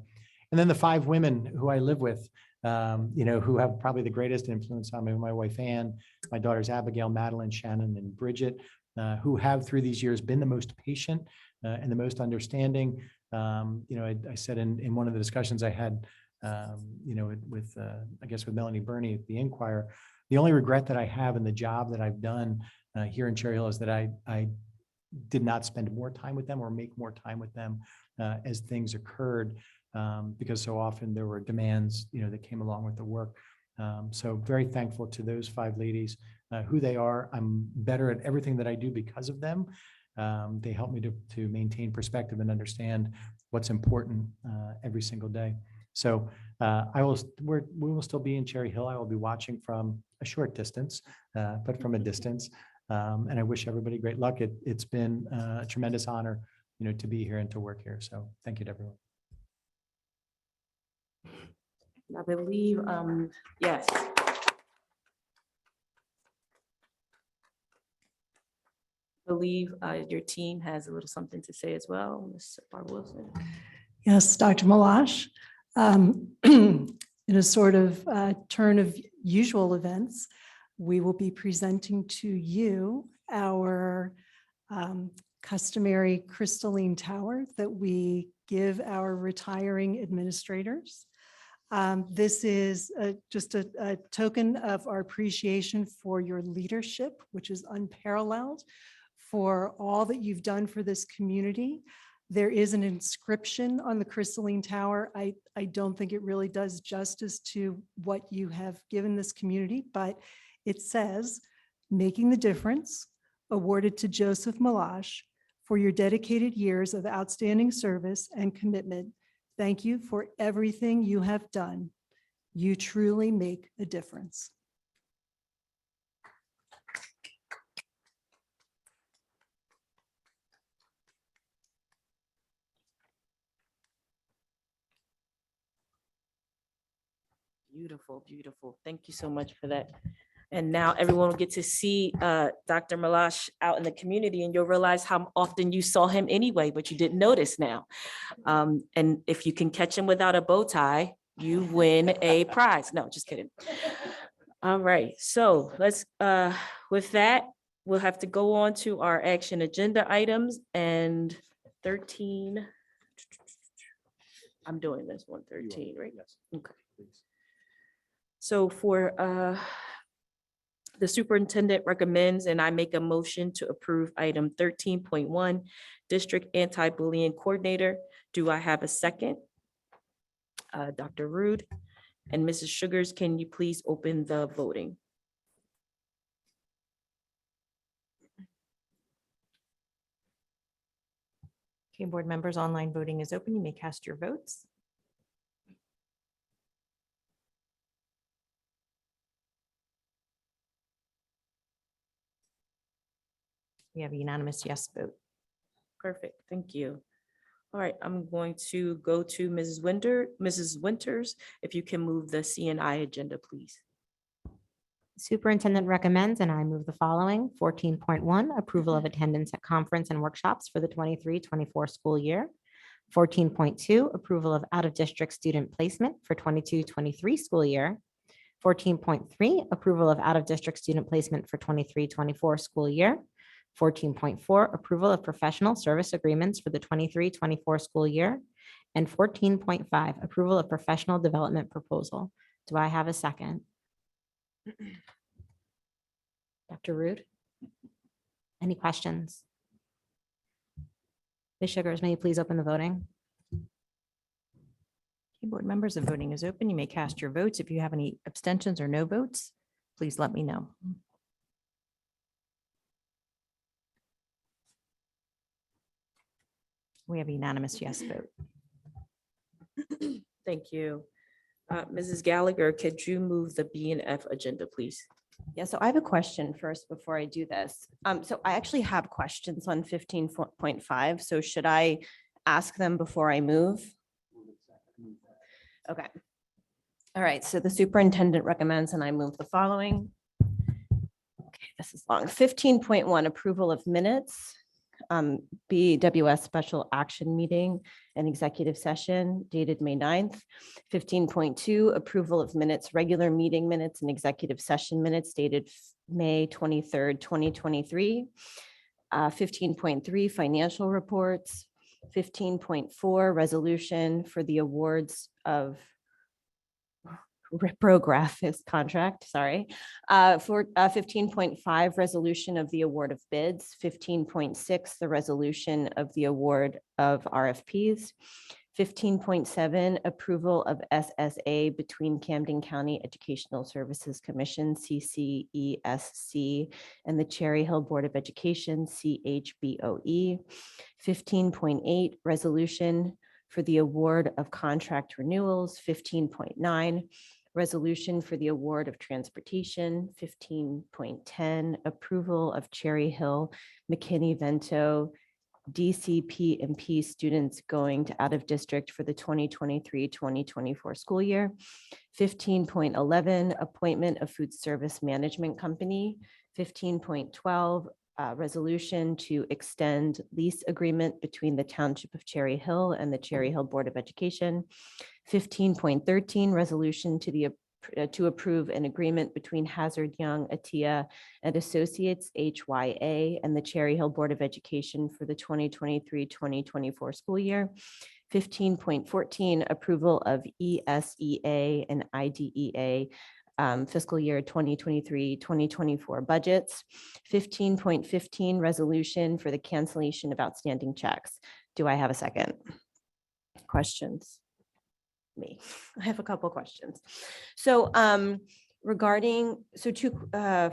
And then the 5 women who I live with, who have probably the greatest influence on me: my wife, Ann, my daughters, Abigail, Madeline, Shannon, and Bridget, who have through these years been the most patient and the most understanding. I said in one of the discussions I had, with Melanie Burney at the Inquirer, the only regret that I have in the job that I've done here in Cherry Hill is that I did not spend more time with them or make more time with them as things occurred. Because so often there were demands, that came along with the work. So very thankful to those 5 ladies, who they are. I'm better at everything that I do because of them. They help me to maintain perspective and understand what's important every single day. So we will still be in Cherry Hill. I will be watching from a short distance, but from a distance. And I wish everybody great luck. It's been a tremendous honor, to be here and to work here. So thank you to everyone. I believe, yes. I believe your team has a little something to say as well, Ms. Barbara Wilson. Yes, Dr. Malash. In a sort of turn of usual events, we will be presenting to you our customary crystalline tower that we give our retiring administrators. This is just a token of our appreciation for your leadership, which is unparalleled, for all that you've done for this community. There is an inscription on the crystalline tower. I don't think it really does justice to what you have given this community, but it says, "Making the difference, awarded to Joseph Malash for your dedicated years of outstanding service and commitment. Thank you for everything you have done. You truly make a difference." Beautiful, beautiful. Thank you so much for that. And now everyone will get to see Dr. Malash out in the community, and you'll realize how often you saw him anyway, but you didn't notice now. And if you can catch him without a bow tie, you win a prize. No, just kidding. All right, so let's, with that, we'll have to go on to our action agenda items and 13. I'm doing this 113, right? Yes. Okay. So for the superintendent recommends, and I make a motion to approve item 13.1, district anti-bullying coordinator. Do I have a second? Dr. Rude and Mrs. Sugars, can you please open the voting? Okay, board members, online voting is open. You may cast your votes. We have a unanimous yes vote. Perfect, thank you. All right, I'm going to go to Mrs. Winters, if you can move the CNI agenda, please. Superintendent recommends, and I move the following. 14.1, approval of attendance at conference and workshops for the 23-24 school year. 14.2, approval of out-of-district student placement for 22-23 school year. 14.3, approval of out-of-district student placement for 23-24 school year. 14.4, approval of professional service agreements for the 23-24 school year. And 14.5, approval of professional development proposal. Do I have a second? Dr. Rude? Any questions? Ms. Sugars, may you please open the voting? Okay, board members, the voting is open. You may cast your votes. If you have any abstentions or no votes, please let me know. We have a unanimous yes vote. Thank you. Mrs. Gallagher, could you move the B and F agenda, please? Yeah, so I have a question first before I do this. So I actually have questions on 15.5. So should I ask them before I move? Okay. All right, so the superintendent recommends and I move the following. Okay, this is long. 15.1, approval of minutes. BWS special action meeting and executive session dated May 9th. 15.2, approval of minutes, regular meeting minutes and executive session minutes dated May 23rd, 2023. 15.3, financial reports. 15.4, resolution for the awards of reprograph contract, sorry. For 15.5, resolution of the award of bids. 15.6, the resolution of the award of RFPs. 15.7, approval of SSA between Camden County Educational Services Commission, CCESC, and the Cherry Hill Board of Education, CHBOE. 15.8, resolution for the award of contract renewals. 15.9, resolution for the award of transportation. 15.10, approval of Cherry Hill, McKinney-Vento, DCP&P students going to out of district for the 2023-2024 school year. 15.11, appointment of food service management company. 15.12, resolution to extend lease agreement between the Township of Cherry Hill and the Cherry Hill Board of Education. 15.13, resolution to the to approve an agreement between Hazard Young Atia and Associates HYA and the Cherry Hill Board of Education for the 2023-2024 school year. 15.14, approval of ESEA and IDEA fiscal year 2023-2024 budgets. 15.15, resolution for the cancellation of outstanding checks. Do I have a second? Questions? Me. I have a couple questions. So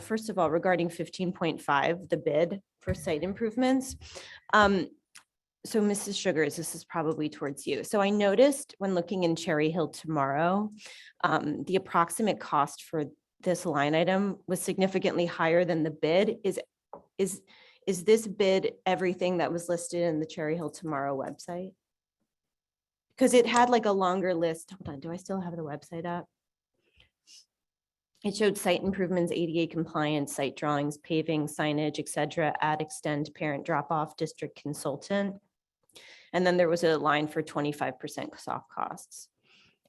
first of all, regarding 15.5, the bid for site improvements. So Mrs. Sugars, this is probably towards you. So I noticed when looking in Cherry Hill tomorrow, the approximate cost for this line item was significantly higher than the bid. Is this bid everything that was listed in the Cherry Hill Tomorrow website? Because it had like a longer list. Hold on, do I still have the website up? It showed site improvements, ADA compliance, site drawings, paving, signage, et cetera, add, extend, parent drop-off, district consultant. And then there was a line for 25% soft costs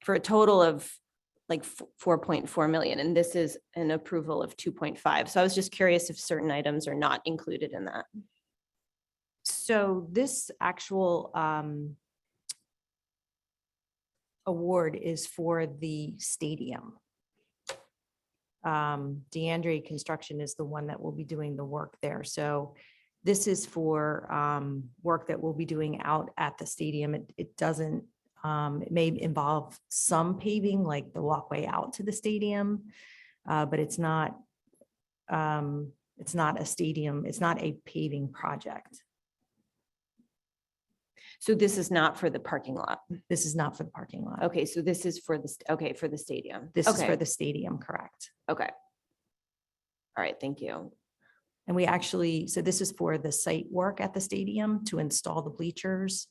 for a total of like 4.4 million. And this is an approval of 2.5. So I was just curious if certain items are not included in that. So this actual award is for the stadium. DeAndre Construction is the one that will be doing the work there. So this is for work that we'll be doing out at the stadium. It doesn't, it may involve some paving, like the walkway out to the stadium, but it's not a stadium, it's not a paving project. So this is not for the parking lot. This is not for the parking lot. Okay, so this is for the, for the stadium. This is Okay, for the stadium, correct? okay. All right, thank you. And we actually, so this is for the site work at the stadium to install the bleachers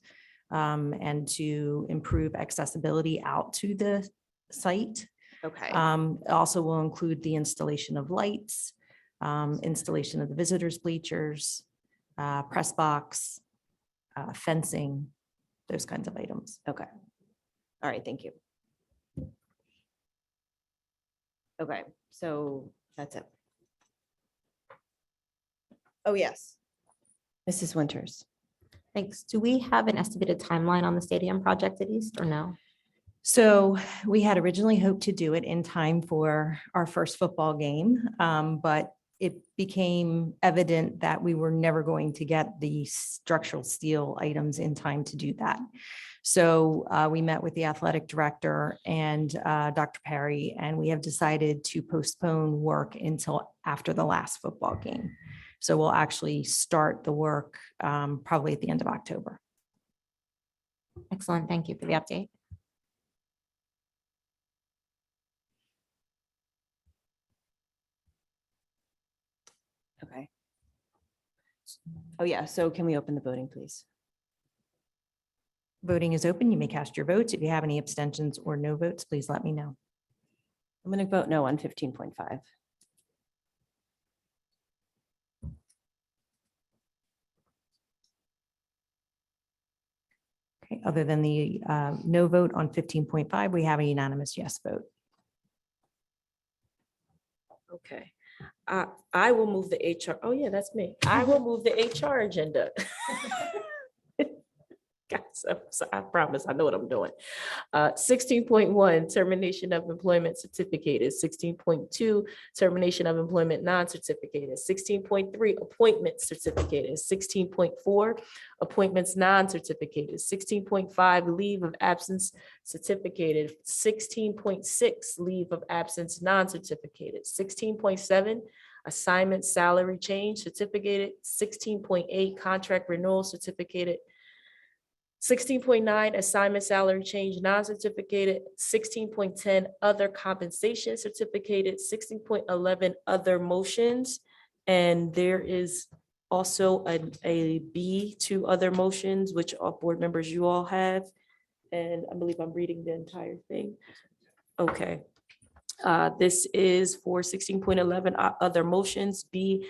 and to improve accessibility out to the site. Okay, It also will include the installation of lights, installation of the visitors bleachers, press box, fencing, those kinds of items. okay. All right, thank you. Okay, so that's it. Oh, yes. Mrs. Winters. Thanks. Do we have an estimated timeline on the stadium project at East or no? So we had originally hoped to do it in time for our first football game, but It became evident that we were never going to get the structural steel items in time to do that. So we met with the athletic director and Dr. Perry, and we have decided to postpone work until after the last football game. So we'll actually start the work probably at the end of October. Excellent. Thank you for the update. okay. Oh, yeah, so can we open the voting, please? Voting is open. You may cast your votes. If you have any abstentions or no votes, please let me know. I'm going to vote no on 15.5. Okay, other than the no vote on 15.5, we have a unanimous yes vote. Okay. I will move the HR. Oh, yeah, that's me. I will move the HR agenda. Guys, I promise I know what I'm doing. 16.1, termination of employment certificated. 16.2, termination of employment non-certificated. 16.3, appointment certificated. 16.4, appointments non-certificated. 16.5, leave of absence certificated. 16.6, leave of absence non-certificated. 16.7, assignment salary change certificated. 16.8, contract renewal certificated. 16.9, assignment salary change non-certificated. 16.10, other compensation certificated. 16.11, other motions. And there is also a B to other motions, which all board members you all have. And I believe I'm reading the entire thing. Okay. This is for 16.11, other motions. B,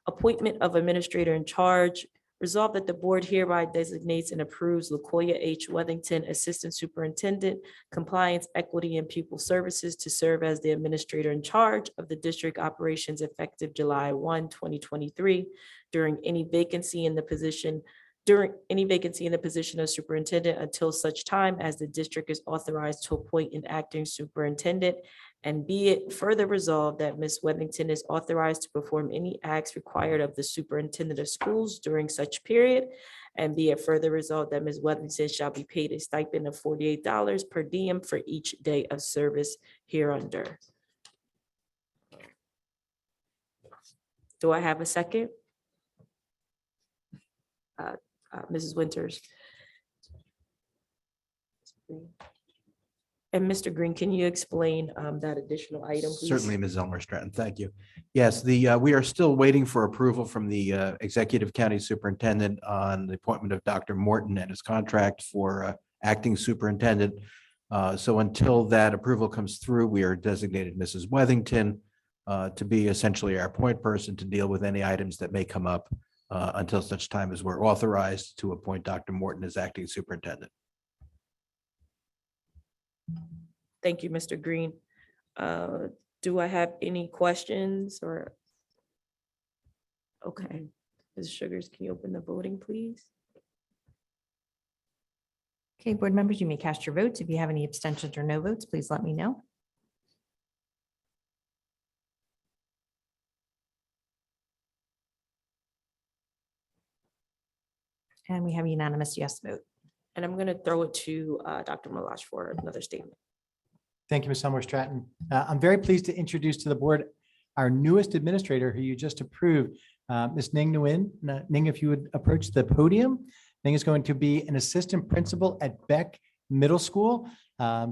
appointment of administrator in charge, Resolved that the board hereby designates and approves LaCoya H. Wethington, Assistant Superintendent, Compliance, Equity, and Pupil Services to serve as the administrator in charge of the district operations effective July 1, 2023, during any vacancy in the position of superintendent until such time as the district is authorized to appoint an acting superintendent. And be it further resolved that Ms. Wethington is authorized to perform any acts required of the superintendent of schools during such period. And be it further resolved that Ms. Wethington shall be paid a stipend of $48 per diem for each day of service hereunder. Do I have a second? Mrs. Winters. And Mr. Green, can you explain that additional item, please? Certainly, Ms. Elmer Stratton, thank you. Yes, we are still waiting for approval from the Executive County Superintendent on the appointment of Dr. Morton and his contract for acting superintendent. So until that approval comes through, we are designated Mrs. Wethington to be essentially our point person to deal with any items that may come up until such time as we're authorized to appoint Dr. Morton as acting superintendent. Thank you, Mr. Green. Do I have any questions or? Okay, Ms. Sugars, can you open the voting, please? Okay, board members, you may cast your votes. If you have any abstentions or no votes, please let me know. And we have a unanimous yes vote. And I'm going to throw it to Dr. Malash for another statement. Thank you, Ms. Elmer Stratton. I'm very pleased to introduce to the board our newest administrator who you just approved, Ms. Ning Nguyen. Ning, if you would approach the podium. Ning is going to be an assistant principal at Beck Middle School.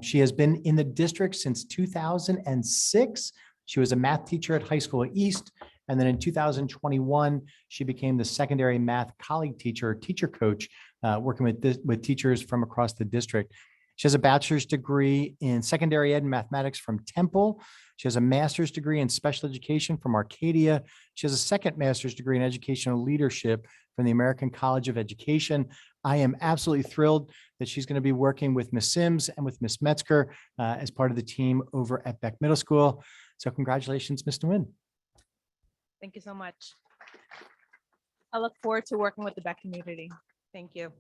She has been in the district since 2006. She was a math teacher at High School East. And then in 2021, she became the secondary math colleague teacher coach, working with teachers from across the district. She has a bachelor's degree in secondary ed and mathematics from Temple. She has a master's degree in special education from Arcadia. She has a second master's degree in educational leadership from the American College of Education. I am absolutely thrilled that she's going to be working with Ms. Sims and with Ms. Metzger as part of the team over at Beck Middle School. So congratulations, Ms. Nguyen. Thank you so much. I look forward to working with the Beck community. Thank you.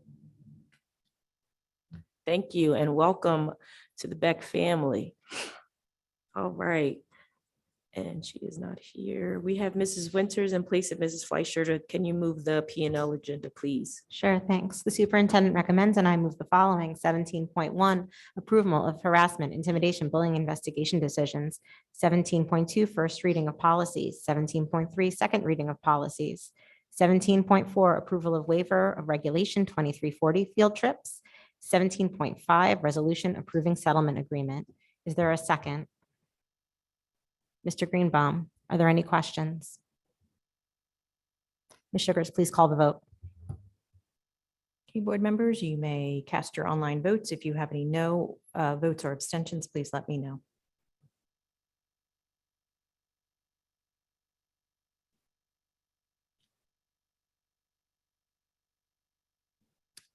Thank you and welcome to the Beck family. All right. And she is not here. We have Mrs. Winters in place of Mrs. Fleischer. Can you move the P&L agenda, please? Sure, thanks. The superintendent recommends and I move the following: 17.1, approval of harassment, intimidation, bullying investigation decisions. 17.2, first reading of policies. 17.3, second reading of policies. 17.4, approval of waiver of regulation 2340 field trips. 17.5, resolution approving settlement agreement. Is there a second? Mr. Greenbaum, are there any questions? Ms. Sugars, please call the vote. Okay, board members, you may cast your online votes. If you have any no votes or abstentions, please let me know.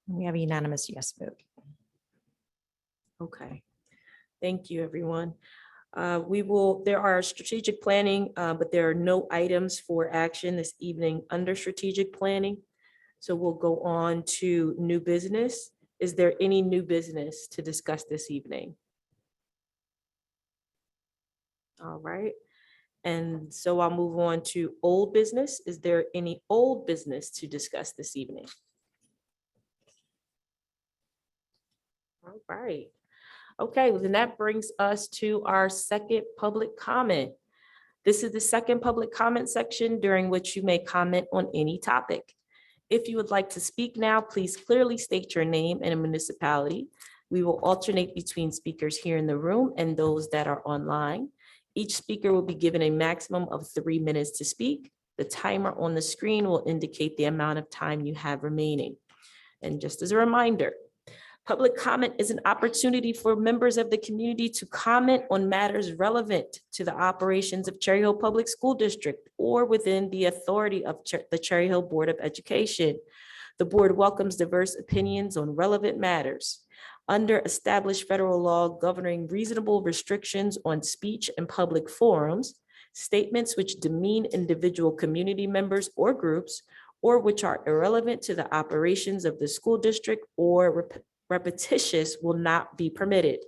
We have a unanimous yes vote. Okay. Thank you, everyone. There are strategic planning, but there are no items for action this evening under strategic planning. So we'll go on to new business. Is there any new business to discuss this evening? All right. And so I'll move on to old business. Is there any old business to discuss this evening? All right. Okay, well, then that brings us to our second public comment. This is the second public comment section during which you may comment on any topic. If you would like to speak now, please clearly state your name and a municipality. We will alternate between speakers here in the room and those that are online. Each speaker will be given a maximum of 3 minutes to speak. The timer on the screen will indicate the amount of time you have remaining. And just as a reminder, public comment is an opportunity for members of the community to comment on matters relevant to the operations of Cherry Hill Public School District or within the authority of the Cherry Hill Board of Education. The board welcomes diverse opinions on relevant matters. Under established federal law governing reasonable restrictions on speech in public forums, statements which demean individual community members or groups, or which are irrelevant to the operations of the school district or repetitious will not be permitted.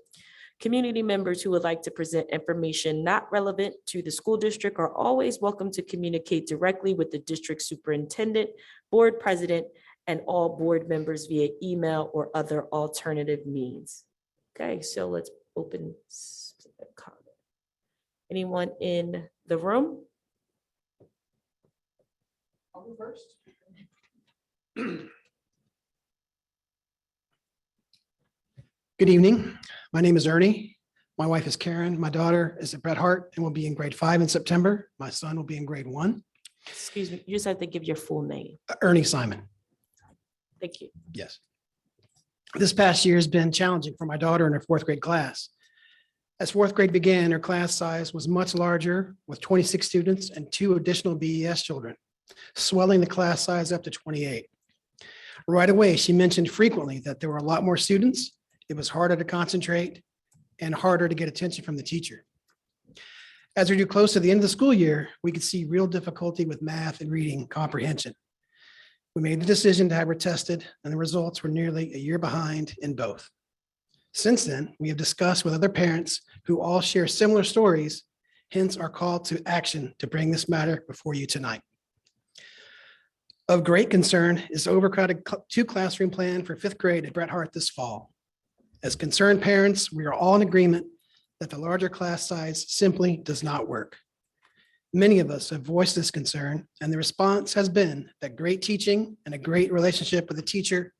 Community members who would like to present information not relevant to the school district are always welcome to communicate directly with the district superintendent, board president, and all board members via email or other alternative means. Okay, so let's open comment. Anyone in the room? I'll go first. Good evening. My name is Ernie. My wife is Karen. My daughter is at Bret Hart and will be in grade 5 in September. My son will be in grade 1. Excuse me, you just have to give your full name. Ernie Simon. Thank you. Yes. This past year has been challenging for my daughter in her 4th grade class. As 4th grade began, her class size was much larger with 26 students and 2 additional BES children, swelling the class size up to 28. Right away, she mentioned frequently that there were a lot more students. It was harder to concentrate and harder to get attention from the teacher. As we drew close to the end of the school year, we could see real difficulty with math and reading comprehension. We made the decision to have her tested, and the results were nearly a year behind in both. Since then, we have discussed with other parents who all share similar stories, hence our call to action to bring this matter before you tonight. Of great concern is the overcrowded 2-classroom plan for 5th grade at Bret Hart this fall. As concerned parents, we are all in agreement that the larger class size simply does not work. Many of us have voiced this concern, and the response has been that great teaching and a great relationship with the teacher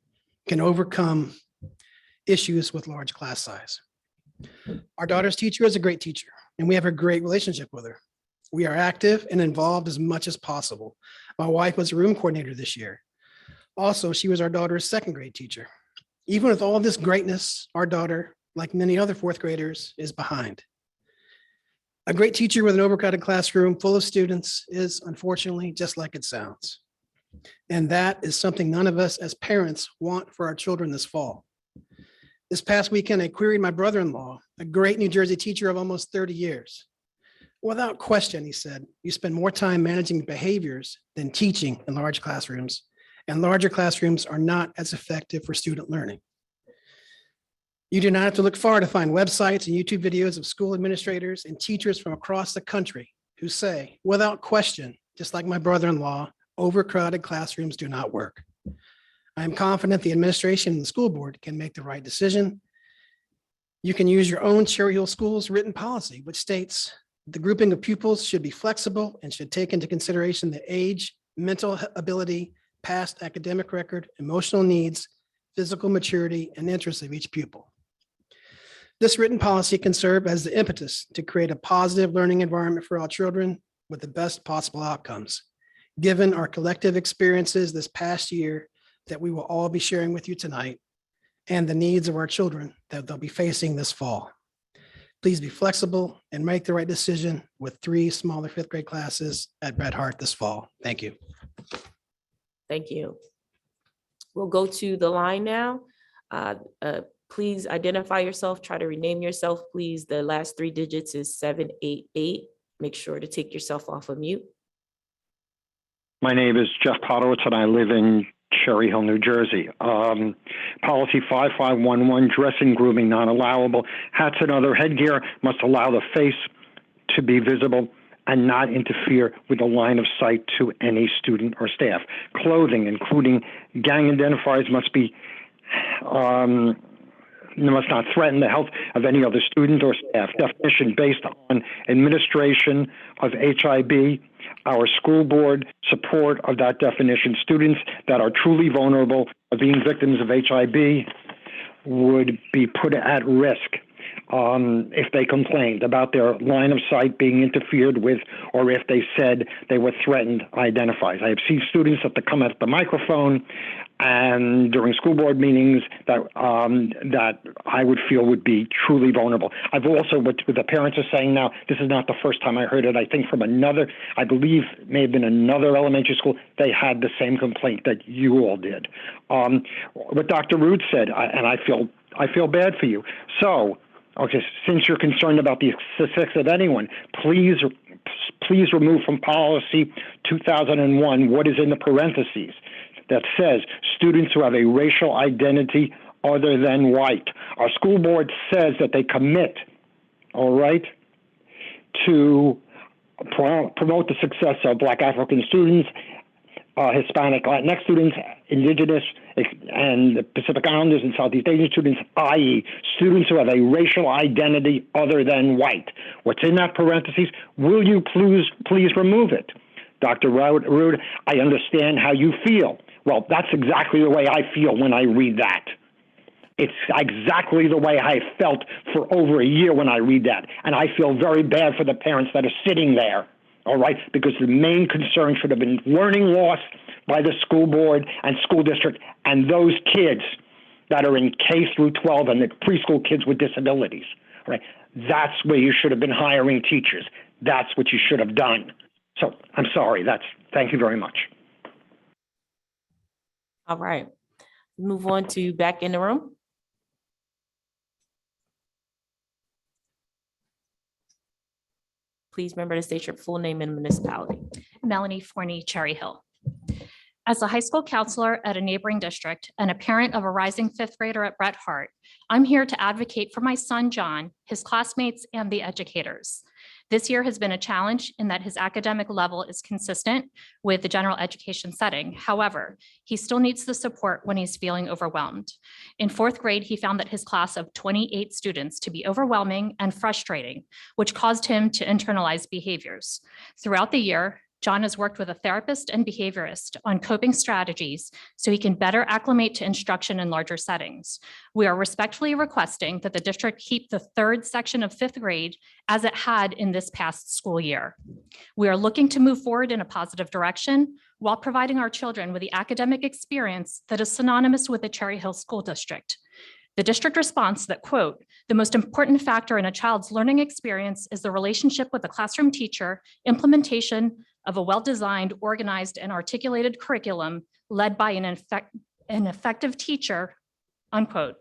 can overcome issues with large class size. Our daughter's teacher is a great teacher, and we have a great relationship with her. We are active and involved as much as possible. My wife was a room coordinator this year. Also, she was our daughter's 2nd grade teacher. Even with all this greatness, our daughter, like many other 4th graders, is behind. A great teacher with an overcrowded classroom full of students is unfortunately just like it sounds. And that is something none of us as parents want for our children this fall. This past weekend, I queried my brother-in-law, a great New Jersey teacher of almost 30 years. Without question, he said, you spend more time managing behaviors than teaching in large classrooms, and larger classrooms are not as effective for student learning. You do not have to look far to find websites and YouTube videos of school administrators and teachers from across the country who say, without question, just like my brother-in-law, overcrowded classrooms do not work. I am confident the administration and the school board can make the right decision. You can use your own Cherry Hill Schools written policy, which states the grouping of pupils should be flexible and should take into consideration the age, mental ability, past academic record, emotional needs, physical maturity, and interests of each pupil. This written policy can serve as the impetus to create a positive learning environment for all children with the best possible outcomes. Given our collective experiences this past year that we will all be sharing with you tonight, and the needs of our children that they'll be facing this fall. Please be flexible and make the right decision with 3 smaller 5th grade classes at Bret Hart this fall. Thank you. Thank you. We'll go to the line now. Please identify yourself, try to rename yourself, please. The last 3 digits is 788. Make sure to take yourself off of mute. My name is Jeff Podowitz, and I live in Cherry Hill, New Jersey. Policy 5511, dressing, grooming, not allowable. Hats and other headgear must allow the face to be visible and not interfere with the line of sight to any student or staff. Clothing, including gang identifiers, must not threaten the health of any other student or staff. Definition based on administration of HIB. Our school board support of that definition. Students that are truly vulnerable of being victims of HIB would be put at risk. if they complained about their line of sight being interfered with, or if they said they were threatened, identifies. I have seen students that come at the microphone and during school board meetings that I would feel would be truly vulnerable. I've also, what the parents are saying now, this is not the first time I heard it. I think from another, I believe may have been another elementary school, they had the same complaint that you all did. What Dr. Rood said, and I feel bad for you. So, okay, since you're concerned about the success of anyone, please remove from policy 2001 what is in the parentheses that says students who have a racial identity other than white. Our school board says that they commit, all right, to promote the success of Black African students, Hispanic, Latinx students, Indigenous, and Pacific Islanders and Southeast Asian students, i.e. students who have a racial identity other than white. What's in that parentheses? Will you please remove it? Dr. Rood, I understand how you feel. Well, that's exactly the way I feel when I read that. It's exactly the way I felt for over a year when I read that. And I feel very bad for the parents that are sitting there, all right? Because the main concern should have been learning loss by the school board and school district and those kids that are in K through 12 and the preschool kids with disabilities, all right? That's where you should have been hiring teachers. That's what you should have done. So I'm sorry. Thank you very much. All right. Move on to back in the room. Please remember to state your full name and municipality. Melanie Forney, Cherry Hill. As a high school counselor at a neighboring district and a parent of a rising fifth grader at Bret Harte, I'm here to advocate for my son, John, his classmates, and the educators. This year has been a challenge in that his academic level is consistent with the general education setting. However, he still needs the support when he's feeling overwhelmed. In fourth grade, he found that his class of 28 students to be overwhelming and frustrating, which caused him to internalize behaviors. Throughout the year, John has worked with a therapist and behaviorist on coping strategies so he can better acclimate to instruction in larger settings. We are respectfully requesting that the district keep the third section of fifth grade as it had in this past school year. We are looking to move forward in a positive direction while providing our children with the academic experience that is synonymous with the Cherry Hill School District. The district response that, quote, the most important factor in a child's learning experience is the relationship with the classroom teacher, implementation of a well-designed, organized, and articulated curriculum led by an effective teacher, unquote,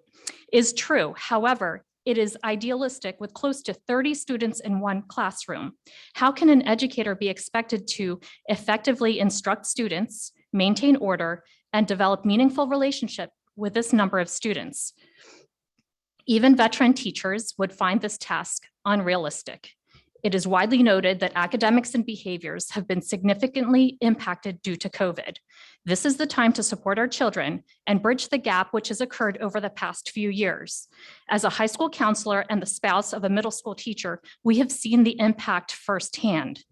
is true. However, it is idealistic with close to 30 students in one classroom. How can an educator be expected to effectively instruct students, maintain order, and develop meaningful relationship with this number of students? Even veteran teachers would find this task unrealistic. It is widely noted that academics and behaviors have been significantly impacted due to COVID. This is the time to support our children and bridge the gap which has occurred over the past few years. As a high school counselor and the spouse of a middle school teacher, we have seen the impact firsthand.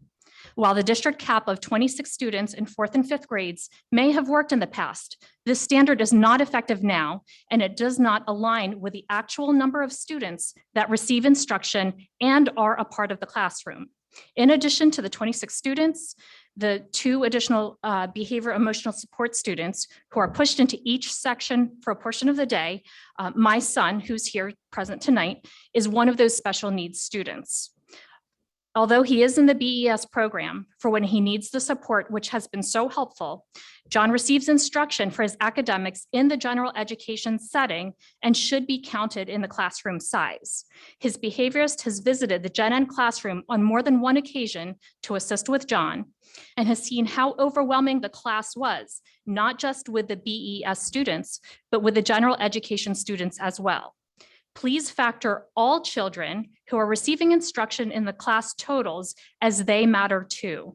While the district cap of 26 students in fourth and fifth grades may have worked in the past, this standard is not effective now, and it does not align with the actual number of students that receive instruction and are a part of the classroom. In addition to the 26 students, the 2 additional behavior emotional support students who are pushed into each section for a portion of the day, my son, who's here present tonight, is one of those special needs students. Although he is in the BES program for when he needs the support, which has been so helpful, John receives instruction for his academics in the general education setting and should be counted in the classroom size. His behaviorist has visited the Gen Ed classroom on more than one occasion to assist with John and has seen how overwhelming the class was, not just with the BES students, but with the general education students as well. Please factor all children who are receiving instruction in the class totals as they matter too.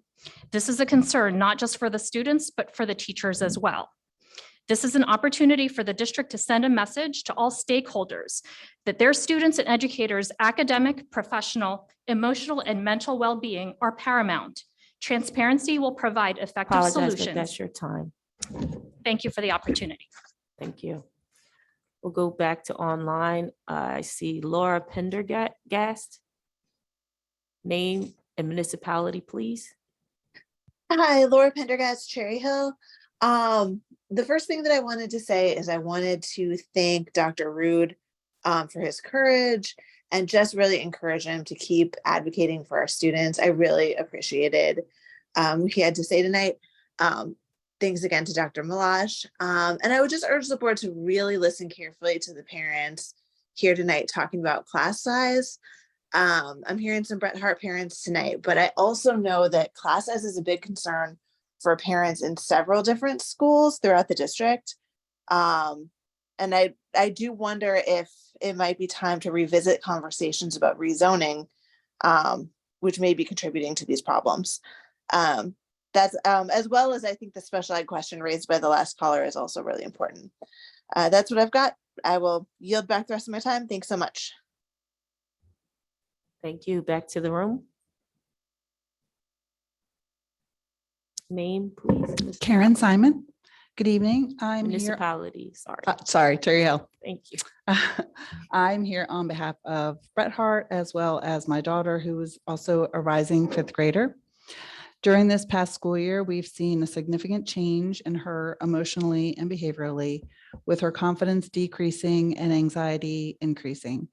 This is a concern not just for the students, but for the teachers as well. This is an opportunity for the district to send a message to all stakeholders that their students and educators' academic, professional, emotional, and mental well-being are paramount. Transparency will provide effective Apologize, but solutions. that's your time. Thank you for the opportunity. Thank you. We'll go back to online. I see Laura Pendergast. Name and municipality, please. Hi, Laura Pendergast, Cherry Hill. The first thing that I wanted to say is I wanted to thank Dr. Rude for his courage and just really encourage him to keep advocating for our students. I really appreciated what he had to say tonight. Thanks again to Dr. Malash. And I would just urge the board to really listen carefully to the parents here tonight talking about class size. I'm hearing some Bret Hart parents tonight, but I also know that class size is a big concern for parents in several different schools throughout the district. And I do wonder if it might be time to revisit conversations about rezoning, which may be contributing to these problems. That's as well as I think the special ed question raised by the last caller is also really important. That's what I've got. I will yield back the rest of my time. Thanks so much. Thank you. Back to the room. Name, please. Karen Simon. Good evening. I'm here. Municipality, sorry. Sorry, Cherry Hill. Thank you. I'm here on behalf of Bret Hart, as well as my daughter, who is also a rising fifth grader. During this past school year, we've seen a significant change in her emotionally and behaviorally, with her confidence decreasing and anxiety increasing.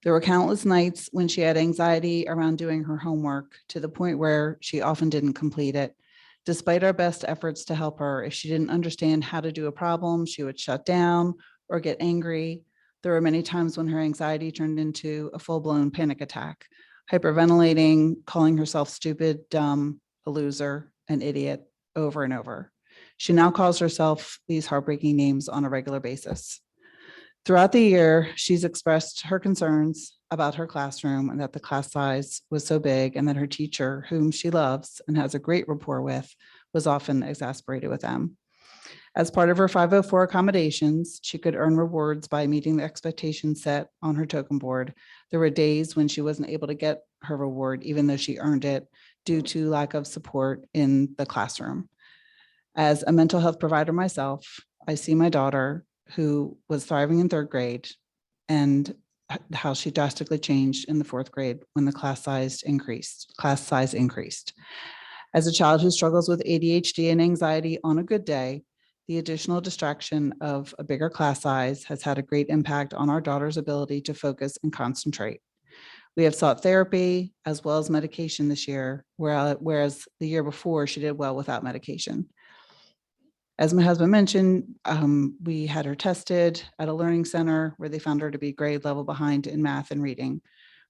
There were countless nights when she had anxiety around doing her homework, to the point where she often didn't complete it. Despite our best efforts to help her, if she didn't understand how to do a problem, she would shut down or get angry. There were many times when her anxiety turned into a full-blown panic attack, hyperventilating, calling herself stupid, dumb, a loser, an idiot, over and over. She now calls herself these heartbreaking names on a regular basis. Throughout the year, she's expressed her concerns about her classroom and that the class size was so big, and that her teacher, whom she loves and has a great rapport with, was often exasperated with them. As part of her 504 accommodations, she could earn rewards by meeting the expectations set on her token board. There were days when she wasn't able to get her reward, even though she earned it, due to lack of support in the classroom. As a mental health provider myself, I see my daughter, who was thriving in third grade, and how she drastically changed in the fourth grade when the class size increased. As a child who struggles with ADHD and anxiety on a good day, the additional distraction of a bigger class size has had a great impact on our daughter's ability to focus and concentrate. We have sought therapy as well as medication this year, whereas the year before she did well without medication. As my husband mentioned, we had her tested at a learning center where they found her to be grade level behind in math and reading.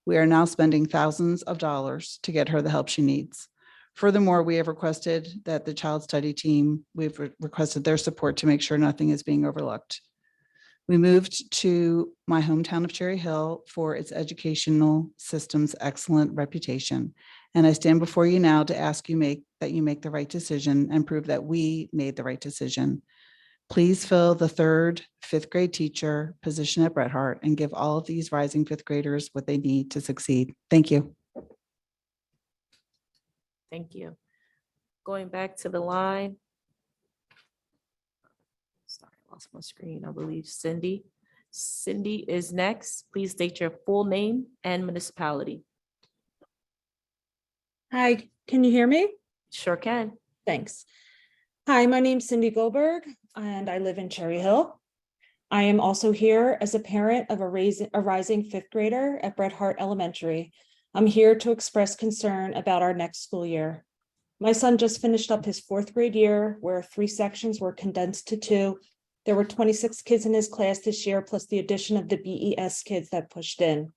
We are now spending thousands of dollars to get her the help she needs. Furthermore, we have requested that the child study team, we've requested their support to make sure nothing is being overlooked. We moved to my hometown of Cherry Hill for its educational system's excellent reputation. And I stand before you now to ask that you make the right decision and prove that we made the right decision. Please fill the third fifth grade teacher position at Bret Hart and give all of these rising fifth graders what they need to succeed. Thank you. Thank you. Going back to the line. Sorry, I lost my screen. I believe Cindy. Cindy is next. Please state your full name and municipality. Hi, can you hear me? Sure can. Thanks. Hi, my name's Cindy Goldberg, and I live in Cherry Hill. I am also here as a parent of a rising fifth grader at Bret Hart Elementary. I'm here to express concern about our next school year. My son just finished up his fourth grade year, where 3 sections were condensed to 2. There were 26 kids in his class this year, plus the addition of the BES kids that pushed in.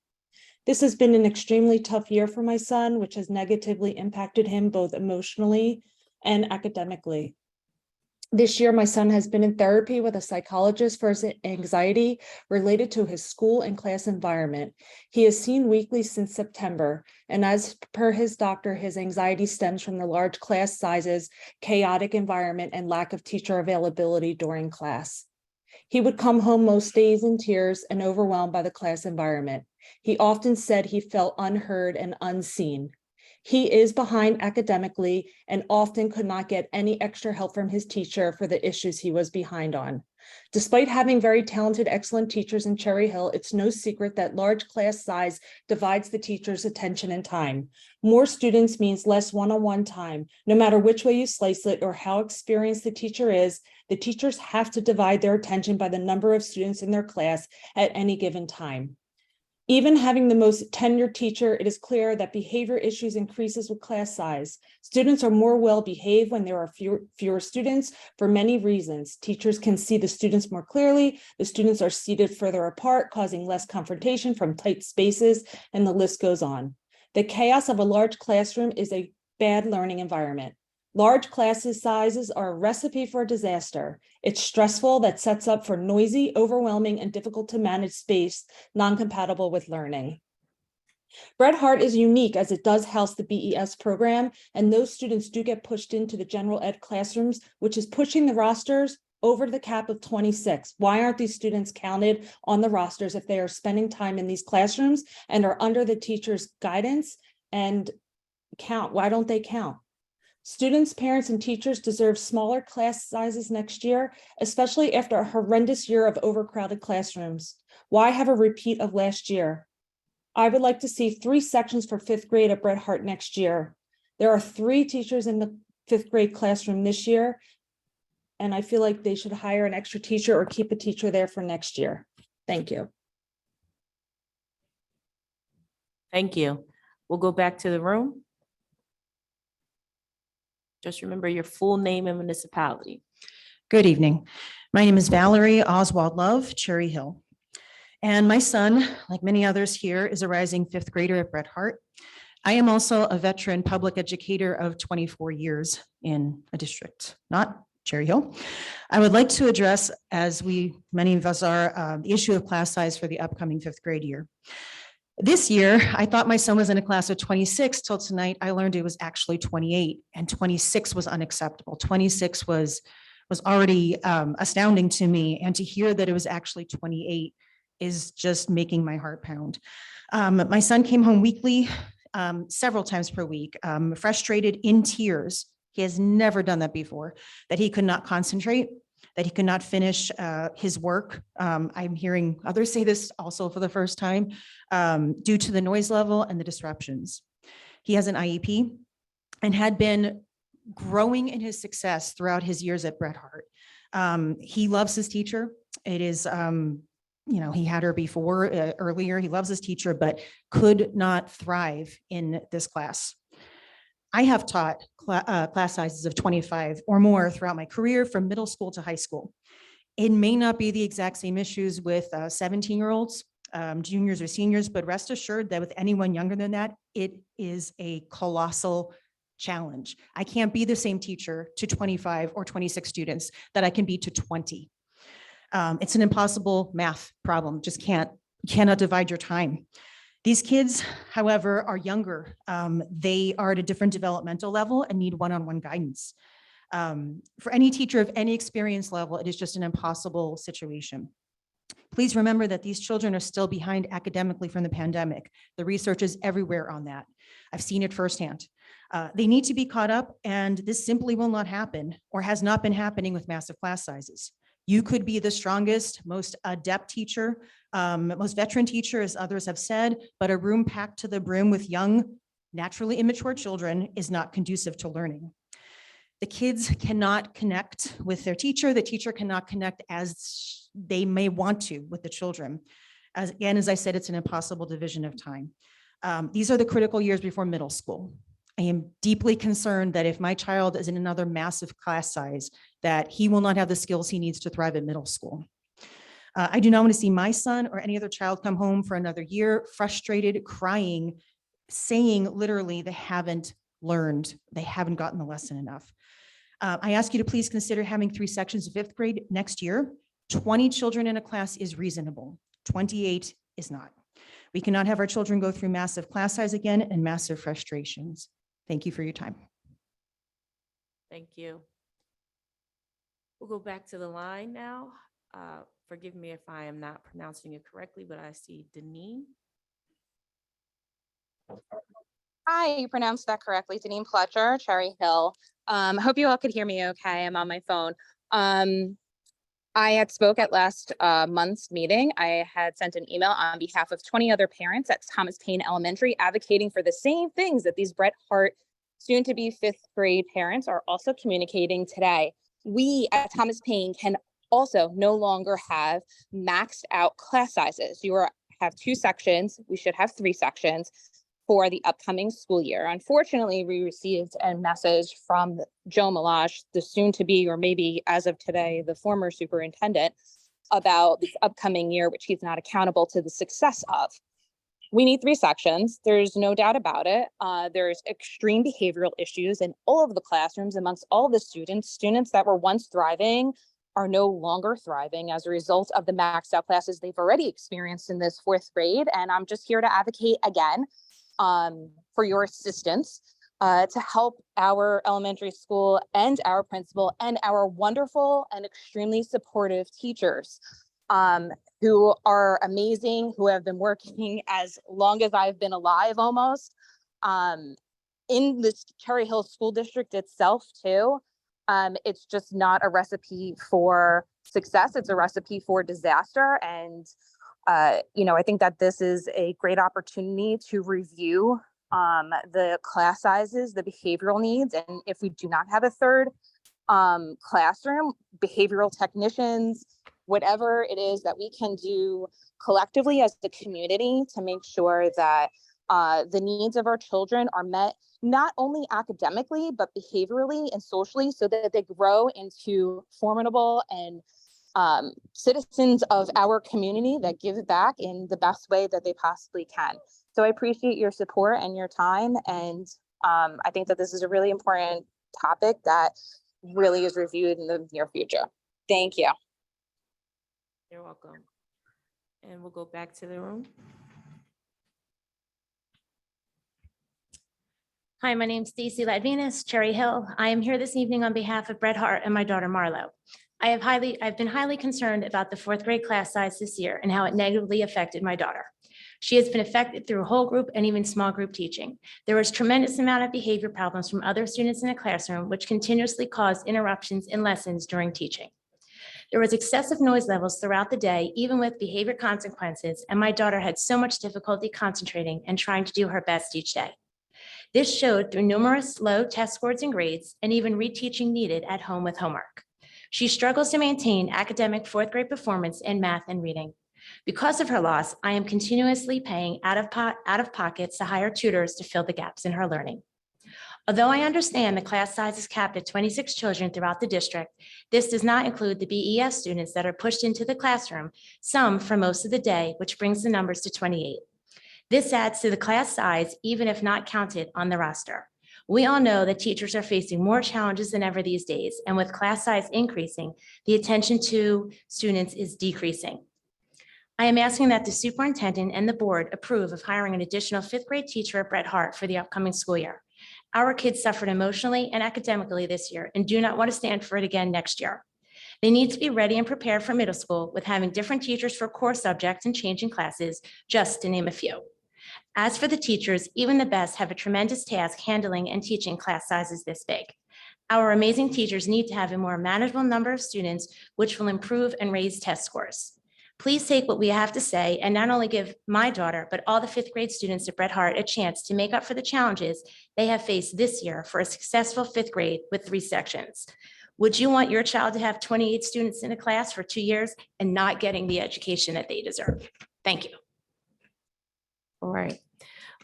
This has been an extremely tough year for my son, which has negatively impacted him both emotionally and academically. This year, my son has been in therapy with a psychologist for his anxiety related to his school and class environment. He is seen weekly since September, and as per his doctor, his anxiety stems from the large class sizes, chaotic environment, and lack of teacher availability during class. He would come home most days in tears and overwhelmed by the class environment. He often said he felt unheard and unseen. He is behind academically and often could not get any extra help from his teacher for the issues he was behind on. Despite having very talented, excellent teachers in Cherry Hill, it's no secret that large class size divides the teacher's attention and time. More students means less one-on-one time. No matter which way you slice it or how experienced the teacher is, the teachers have to divide their attention by the number of students in their class at any given time. Even having the most tenured teacher, it is clear that behavior issues increases with class size. Students are more well-behaved when there are fewer students for many reasons. Teachers can see the students more clearly. The students are seated further apart, causing less confrontation from tight spaces, and the list goes on. The chaos of a large classroom is a bad learning environment. Large class sizes are a recipe for disaster. It's stressful, that sets up for noisy, overwhelming, and difficult to manage space, non-compatible with learning. Bret Harte is unique as it does house the BES program, and those students do get pushed into the general ed classrooms, which is pushing the rosters over the cap of 26. Why aren't these students counted on the rosters if they are spending time in these classrooms and are under the teacher's guidance and count? Why don't they count? Students, parents, and teachers deserve smaller class sizes next year, especially after a horrendous year of overcrowded classrooms. Why have a repeat of last year? I would like to see 3 sections for 5th grade at Bret Harte next year. There are 3 teachers in the 5th grade classroom this year, and I feel like they should hire an extra teacher or keep a teacher there for next year. Thank you. Thank you. We'll go back to the room. Just remember your full name and municipality. Good evening. My name is Valerie Oswald Love, Cherry Hill. And my son, like many others here, is a rising 5th grader at Bret Harte. I am also a veteran public educator of 24 years in a district, not Cherry Hill. I would like to address, as many of us are, the issue of class size for the upcoming 5th grade year. This year, I thought my son was in a class of 26 till tonight. I learned it was actually 28, and 26 was unacceptable. 26 was already astounding to me, and to hear that it was actually 28 is just making my heart pound. My son came home weekly, several times per week, frustrated, in tears. He has never done that before, that he could not concentrate, that he could not finish his work. I'm hearing others say this also for the first time, due to the noise level and the disruptions. He has an IEP and had been growing in his success throughout his years at Bret Harte. He loves his teacher. It is, he had her before, earlier. He loves his teacher, but could not thrive in this class. I have taught class sizes of 25 or more throughout my career, from middle school to high school. It may not be the exact same issues with 17-year-olds, juniors or seniors, but rest assured that with anyone younger than that, it is a colossal challenge. I can't be the same teacher to 25 or 26 students that I can be to 20. It's an impossible math problem. Just cannot divide your time. These kids, however, are younger. They are at a different developmental level and need one-on-one guidance. For any teacher of any experience level, it is just an impossible situation. Please remember that these children are still behind academically from the pandemic. The research is everywhere on that. I've seen it firsthand. They need to be caught up, and this simply will not happen, or has not been happening, with massive class sizes. You could be the strongest, most adept teacher, most veteran teacher, as others have said, but a room packed to the brim with young, naturally immature children is not conducive to learning. The kids cannot connect with their teacher. The teacher cannot connect as they may want to with the children. As I said, it's an impossible division of time. These are the critical years before middle school. I am deeply concerned that if my child is in another massive class size, that he will not have the skills he needs to thrive at middle school. I do not want to see my son or any other child come home for another year frustrated, crying, saying literally they haven't learned, they haven't gotten the lesson enough. I ask you to please consider having 3 sections of 5th grade next year. 20 children in a class is reasonable. 28 is not. We cannot have our children go through massive class size again and massive frustrations. Thank you for your time. Thank you. We'll go back to the line now. Forgive me if I am not pronouncing it correctly, but I see Deneen. Hi, you pronounced that correctly. Deneen Pletcher, Cherry Hill. Hope you all could hear me okay. I'm on my phone. I had spoke at last month's meeting. I had sent an email on behalf of 20 other parents at Thomas Paine Elementary advocating for the same things that these Bret Hart soon-to-be fifth grade parents are also communicating today. We at Thomas Paine can also no longer have maxed out class sizes. Have 2 sections. We should have 3 sections for the upcoming school year. Unfortunately, we received a message from Joe Malash, the soon-to-be, or maybe as of today, the former superintendent, about this upcoming year, which he's not accountable to the success of. We need 3 sections. There's no doubt about it. There's extreme behavioral issues in all of the classrooms amongst all of the students. Students that were once thriving are no longer thriving as a result of the maxed out classes they've already experienced in this 4th grade. And I'm just here to advocate again for your assistance to help our elementary school and our principal and our wonderful and extremely supportive teachers who are amazing, who have been working as long as I've been alive almost in this Cherry Hill School District itself too. It's just not a recipe for success. It's a recipe for disaster. And I think that this is a great opportunity to review the class sizes, the behavioral needs, and if we do not have a 3rd classroom, behavioral technicians, whatever it is that we can do collectively as the community to make sure that the needs of our children are met, not only academically, but behaviorally and socially, so that they grow into formidable and citizens of our community that give back in the best way that they possibly can. So I appreciate your support and your time. And I think that this is a really important topic that really is reviewed in the near future. Thank you. You're welcome. And we'll go back to the room. Hi, my name's Stacy Ladvinas, Cherry Hill. I am here this evening on behalf of Bret Hart and my daughter Marlo. I've been highly concerned about the 4th grade class size this year and how it negatively affected my daughter. She has been affected through whole group and even small group teaching. There was tremendous amount of behavior problems from other students in the classroom, which continuously caused interruptions in lessons during teaching. There was excessive noise levels throughout the day, even with behavior consequences, and my daughter had so much difficulty concentrating and trying to do her best each day. This showed through numerous low test scores and grades, and even reteaching needed at home with homework. She struggles to maintain academic 4th grade performance in math and reading. Because of her loss, I am continuously paying out of pockets to hire tutors to fill the gaps in her learning. Although I understand the class size is capped at 26 children throughout the district, this does not include the BES students that are pushed into the classroom, some for most of the day, which brings the numbers to 28. This adds to the class size, even if not counted on the roster. We all know that teachers are facing more challenges than ever these days, and with class size increasing, the attention to students is decreasing. I am asking that the superintendent and the board approve of hiring an additional 5th grade teacher at Bret Hart for the upcoming school year. Our kids suffered emotionally and academically this year and do not want to stand for it again next year. They need to be ready and prepared for middle school with having different teachers for core subjects and changing classes, just to name a few. As for the teachers, even the best have a tremendous task handling and teaching class sizes this big. Our amazing teachers need to have a more manageable number of students, which will improve and raise test scores. Please take what we have to say and not only give my daughter, but all the 5th grade students at Bret Hart a chance to make up for the challenges they have faced this year for a successful 5th grade with 3 sections. Would you want your child to have 28 students in a class for 2 years and not getting the education that they deserve? Thank you. All right.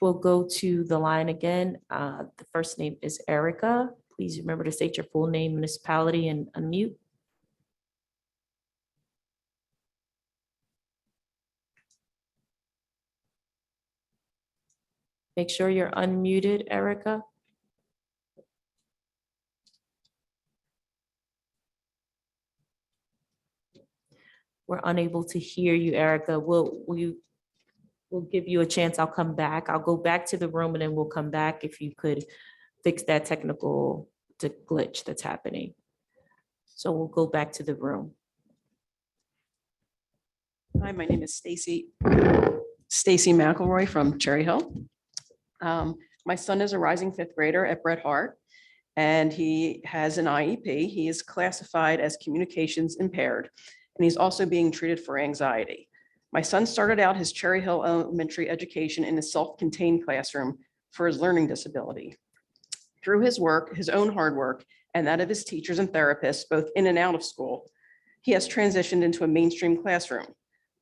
We'll go to the line again. The first name is Erica. Please remember to state your full name, municipality, and unmute. Make sure you're unmuted, Erica. We're unable to hear you, Erica. We'll give you a chance. I'll come back. I'll go back to the room and then we'll come back if you could fix that technical glitch that's happening. So we'll go back to the room. Hi, my name is Stacy McElroy from Cherry Hill. My son is a rising 5th grader at Bret Hart, and he has an IEP. He is classified as communications impaired. and he's also being treated for anxiety. My son started out his Cherry Hill Elementary education in a self-contained classroom for his learning disability. Through his work, his own hard work, and that of his teachers and therapists, both in and out of school, he has transitioned into a mainstream classroom.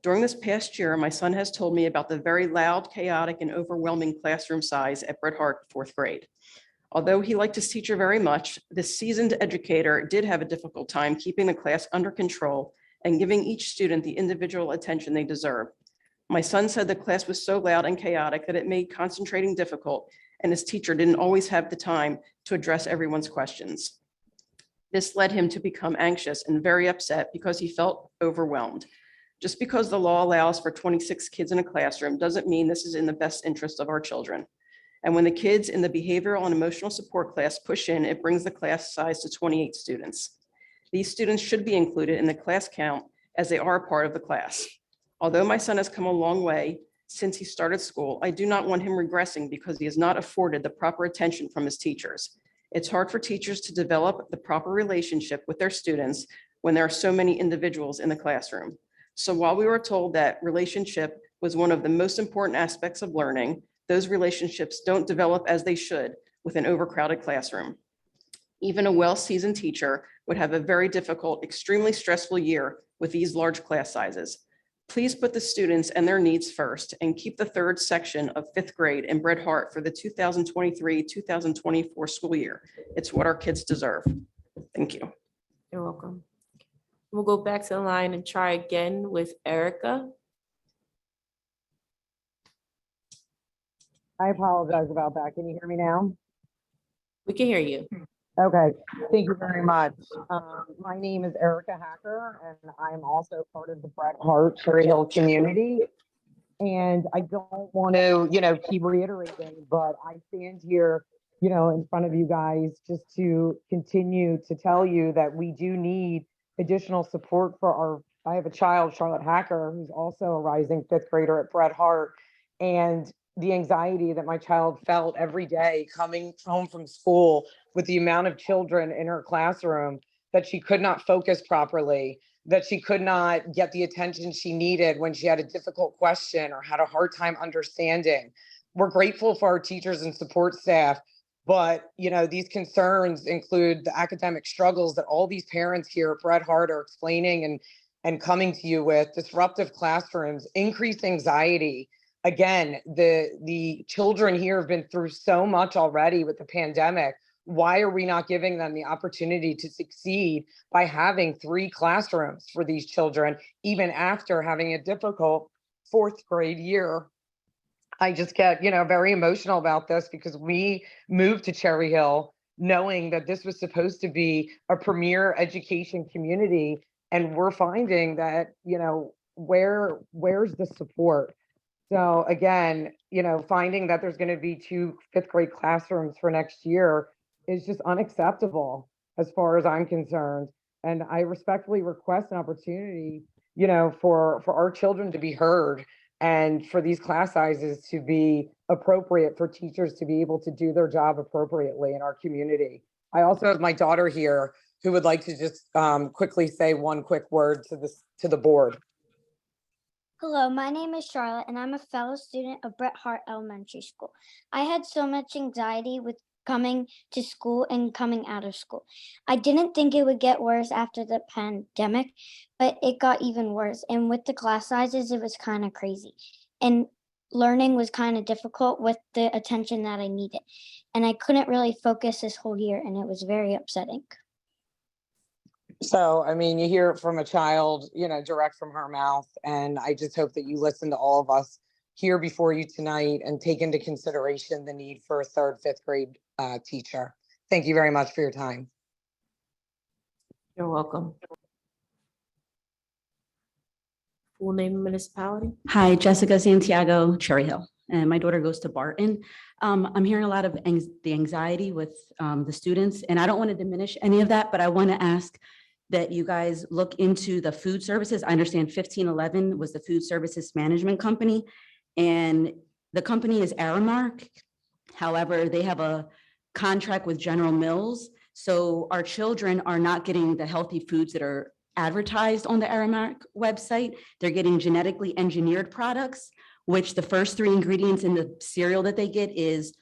During this past year, my son has told me about the very loud, chaotic, and overwhelming classroom size at Bret Harte 4th grade. Although he liked his teacher very much, this seasoned educator did have a difficult time keeping the class under control and giving each student the individual attention they deserve. My son said the class was so loud and chaotic that it made concentrating difficult, and his teacher didn't always have the time to address everyone's questions. This led him to become anxious and very upset because he felt overwhelmed. Just because the law allows for 26 kids in a classroom doesn't mean this is in the best interest of our children. And when the kids in the behavioral and emotional support class push in, it brings the class size to 28 students. These students should be included in the class count as they are a part of the class. Although my son has come a long way since he started school, I do not want him regressing because he has not afforded the proper attention from his teachers. It's hard for teachers to develop the proper relationship with their students when there are so many individuals in the classroom. So while we were told that relationship was one of the most important aspects of learning, those relationships don't develop as they should with an overcrowded classroom. Even a well-seasoned teacher would have a very difficult, extremely stressful year with these large class sizes. Please put the students and their needs first and keep the third section of 5th grade in Bret Harte for the 2023-2024 school year. It's what our kids deserve. Thank you. You're welcome. We'll go back to the line and try again with Erica. I apologize about that. Can you hear me now? We can hear you. Okay, thank you very much. My name is Erica Hacker, and I'm also part of the Bret Harte Cherry Hill community. And I don't want to, keep reiterating, but I stand here, in front of you guys just to continue to tell you that we do need additional support for I have a child, Charlotte Hacker, who's also a rising 5th grader at Bret Harte. And the anxiety that my child felt every day coming home from school with the amount of children in her classroom, that she could not focus properly, that she could not get the attention she needed when she had a difficult question or had a hard time understanding. We're grateful for our teachers and support staff, but these concerns include the academic struggles that all these parents here at Bret Harte are explaining and coming to you with: disruptive classrooms, increased anxiety. Again, the children here have been through so much already with the pandemic. Why are we not giving them the opportunity to succeed by having 3 classrooms for these children, even after having a difficult 4th grade year? I just get, very emotional about this because we moved to Cherry Hill knowing that this was supposed to be a premier education community. And we're finding that, where's the support? So again, finding that there's going to be 2 5th grade classrooms for next year is just unacceptable as far as I'm concerned. And I respectfully request an opportunity, for our children to be heard and for these class sizes to be appropriate for teachers to be able to do their job appropriately in our community. I also have my daughter here who would like to just quickly say one quick word to the board. Hello, my name is Charlotte, and I'm a fellow student of Bret Harte Elementary School. I had so much anxiety with coming to school and coming out of school. I didn't think it would get worse after the pandemic, but it got even worse. And with the class sizes, it was kind of crazy. And learning was kind of difficult with the attention that I needed. And I couldn't really focus this whole year, and it was very upsetting. So, you hear it from a child, direct from her mouth. And I just hope that you listen to all of us here before you tonight and take into consideration the need for a 3rd, 5th grade teacher. Thank you very much for your time. You're welcome. Full name and municipality? Hi, Jessica Santiago, Cherry Hill, and my daughter goes to Barton. I'm hearing a lot of the anxiety with the students, and I don't want to diminish any of that, but I want to ask that you guys look into the food services. I understand 1511 was the food services management company, and the company is Aramark. However, they have a contract with General Mills. So our children are not getting the healthy foods that are advertised on the Aramark website. They're getting genetically engineered products, which the first three ingredients in the cereal that they get is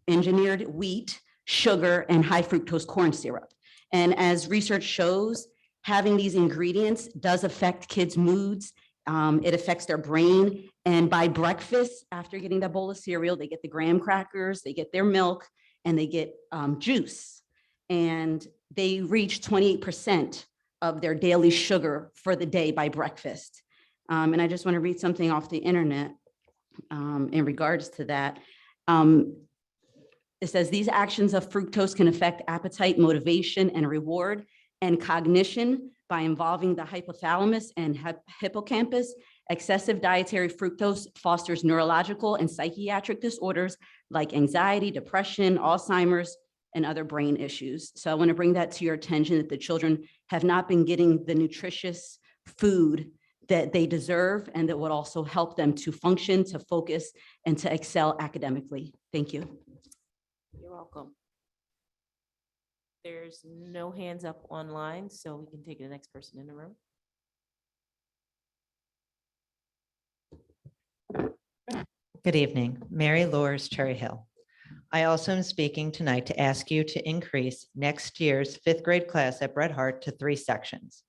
engineered wheat, sugar, and high fructose corn syrup. And as research shows, having these ingredients does affect kids' moods. It affects their brain. And by breakfast, after getting that bowl of cereal, they get the graham crackers, they get their milk, and they get juice. And they reach 28% of their daily sugar for the day by breakfast. And I just want to read something off the internet in regards to that. It says these actions of fructose can affect appetite, motivation, and reward, and cognition by involving the hypothalamus and hippocampus. Excessive dietary fructose fosters neurological and psychiatric disorders like anxiety, depression, Alzheimer's, and other brain issues. So I want to bring that to your attention, that the children have not been getting the nutritious food that they deserve and that would also help them to function, to focus, and to excel academically. Thank you. You're welcome. There's no hands up online, so we can take the next person in the room. Good evening, Mary Lours, Cherry Hill. I also am speaking tonight to ask you to increase next year's fifth grade class at Bret Harte to 3 sections.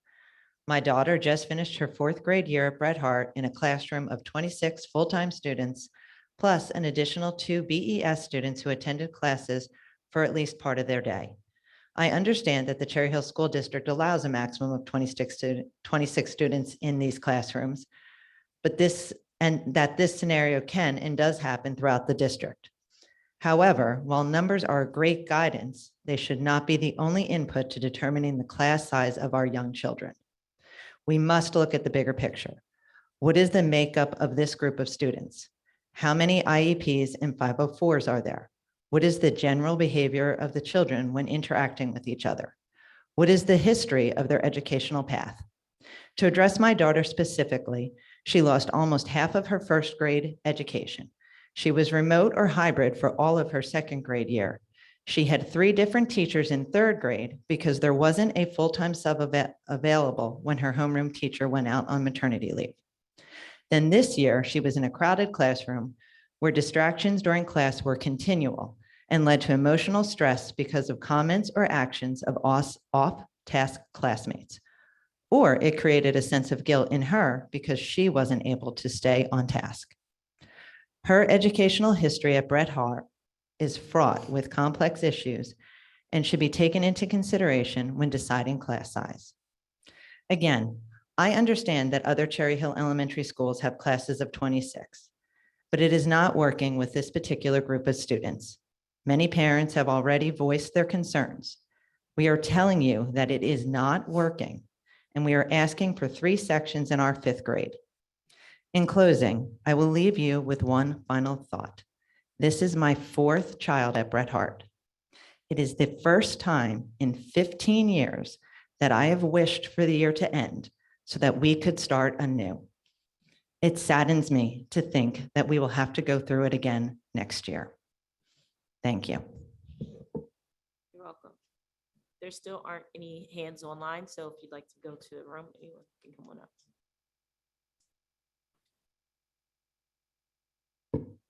My daughter just finished her 4th grade year at Bret Harte in a classroom of 26 full-time students, plus an additional 2 BES students who attended classes for at least part of their day. I understand that the Cherry Hill School District allows a maximum of 26 students in these classrooms, but this scenario can and does happen throughout the district. However, while numbers are a great guidance, they should not be the only input to determining the class size of our young children. We must look at the bigger picture. What is the makeup of this group of students? How many IEPs and 504s are there? What is the general behavior of the children when interacting with each other? What is the history of their educational path? To address my daughter specifically, she lost almost half of her 1st grade education. She was remote or hybrid for all of her 2nd grade year. She had 3 different teachers in 3rd grade because there wasn't a full-time sub available when her homeroom teacher went out on maternity leave. Then this year, she was in a crowded classroom where distractions during class were continual and led to emotional stress because of comments or actions of off-task classmates. Or it created a sense of guilt in her because she wasn't able to stay on task. Her educational history at Bret Harte is fraught with complex issues and should be taken into consideration when deciding class size. Again, I understand that other Cherry Hill elementary schools have classes of 26, but it is not working with this particular group of students. Many parents have already voiced their concerns. We are telling you that it is not working, and we are asking for 3 sections in our 5th grade. In closing, I will leave you with one final thought. This is my 4th child at Bret Harte. It is the first time in 15 years that I have wished for the year to end so that we could start anew. It saddens me to think that we will have to go through it again next year. Thank you. You're welcome. There still aren't any hands online, so if you'd like to go to the room, anyone can come on up.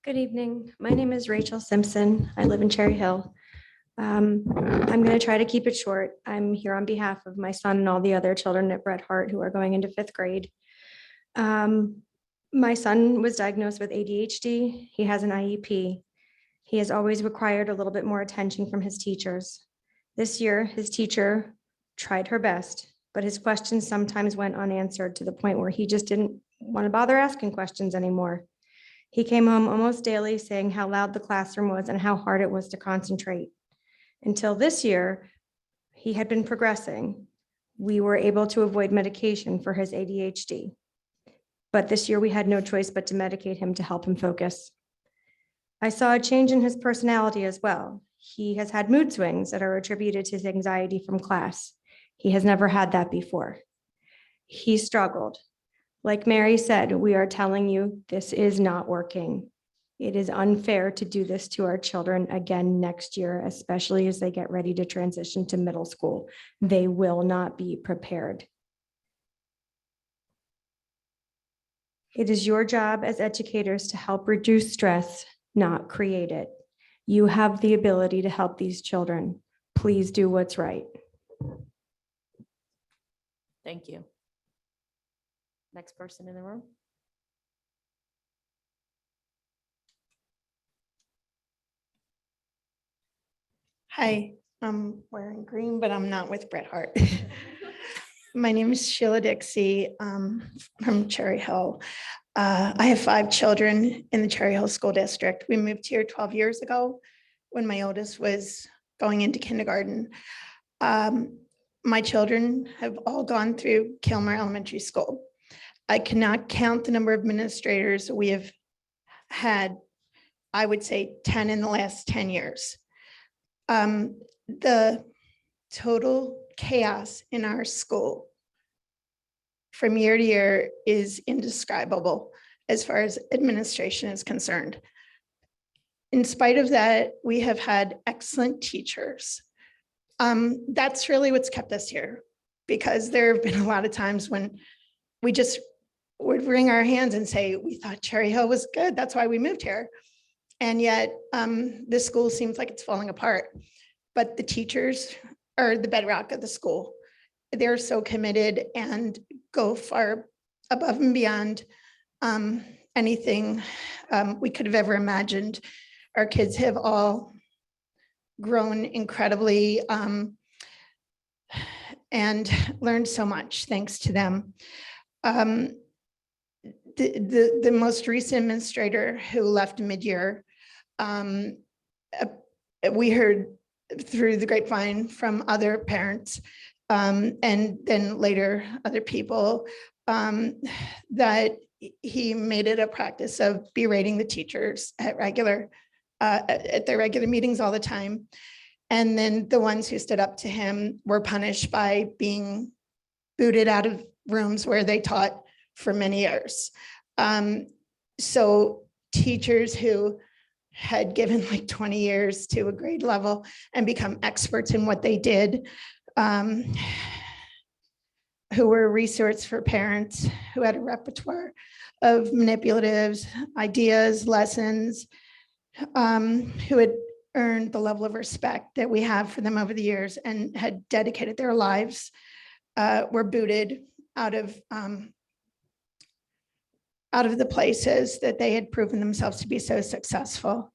Good evening. My name is Rachel Simpson. I live in Cherry Hill. I'm going to try to keep it short. I'm here on behalf of my son and all the other children at Bret Harte who are going into 5th grade. My son was diagnosed with ADHD. He has an IEP. He has always required a little bit more attention from his teachers. This year, his teacher tried her best, but his questions sometimes went unanswered to the point where he just didn't want to bother asking questions anymore. He came home almost daily saying how loud the classroom was and how hard it was to concentrate. Until this year, he had been progressing. We were able to avoid medication for his ADHD. But this year we had no choice but to medicate him to help him focus. I saw a change in his personality as well. He has had mood swings that are attributed to his anxiety from class. He has never had that before. He struggled. Like Mary said, we are telling you this is not working. It is unfair to do this to our children again next year, especially as they get ready to transition to middle school. They will not be prepared. It is your job as educators to help reduce stress, not create it. You have the ability to help these children. Please do what's right. Thank you. Next person in the room. Hi, I'm wearing green, but I'm not with Bret Hart. My name is Sheila Dixie from Cherry Hill. I have 5 children in the Cherry Hill School District. We moved here 12 years ago when my oldest was going into kindergarten. My children have all gone through Kilmer Elementary School. I cannot count the number of administrators we have had. I would say 10 in the last 10 years. The total chaos in our school from year to year is indescribable as far as administration is concerned. In spite of that, we have had excellent teachers. That's really what's kept us here, because there have been a lot of times when we just would wring our hands and say, we thought Cherry Hill was good, that's why we moved here. And yet this school seems like it's falling apart. But the teachers are the bedrock of the school. They're so committed and go far above and beyond anything we could have ever imagined. Our kids have all grown incredibly and learned so much thanks to them. The most recent administrator who left mid-year, we heard through the grapevine from other parents and then later other people that he made it a practice of berating the teachers at their regular meetings all the time. And then the ones who stood up to him were punished by being booted out of rooms where they taught for many years. So teachers who had given like 20 years to a grade level and become experts in what they did, who were a resource for parents, who had a repertoire of manipulatives, ideas, lessons, who had earned the level of respect that we have for them over the years and had dedicated their lives, were booted out of the places that they had proven themselves to be so successful.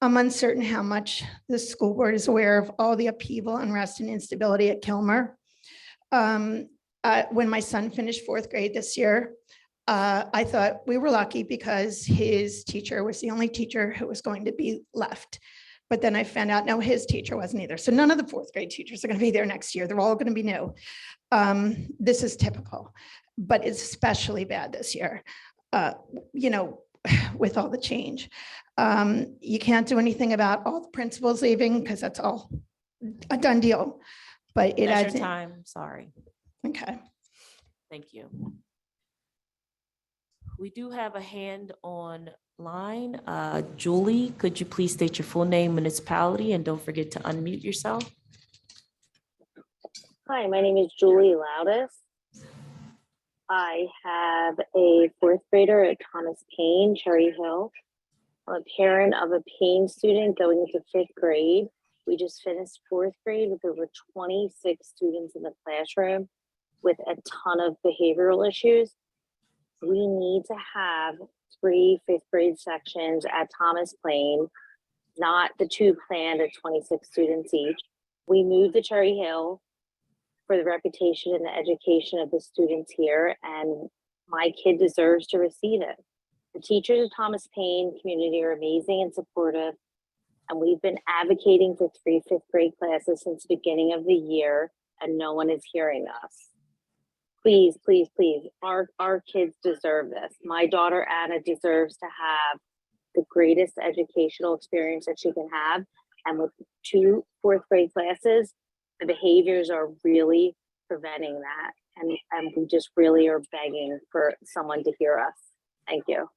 I'm uncertain how much the school board is aware of all the upheaval, unrest, and instability at Kilmer. When my son finished 4th grade this year, I thought we were lucky because his teacher was the only teacher who was going to be left. But then I found out, no, his teacher wasn't either. So none of the 4th grade teachers are going to be there next year. They're all going to be new. This is typical, but it's especially bad this year. You know, with all the change. You can't do anything about all the principals leaving because that's all a done deal, but it That's adds. your time, sorry. Okay. Thank you. We do have a hand online. Julie, could you please state your full name, municipality, and don't forget to unmute yourself? Hi, my name is Julie Loudis. I have a 4th grader at Thomas Paine, Cherry Hill. I'm a parent of a Paine student going into 5th grade. We just finished 4th grade with over 26 students in the classroom with a ton of behavioral issues. We need to have 3 5th grade sections at Thomas Paine, not the 2 planned at 26 students each. We moved to Cherry Hill for the reputation and the education of the students here, and my kid deserves to receive it. The teachers of Thomas Paine community are amazing and supportive, and we've been advocating for 3 5th grade classes since the beginning of the year, and no one is hearing us. Please, please, please, our kids deserve this. My daughter Anna deserves to have the greatest educational experience that she can have, and with 2 4th grade classes, the behaviors are really preventing that. And we just really are begging for someone to hear us. Thank you.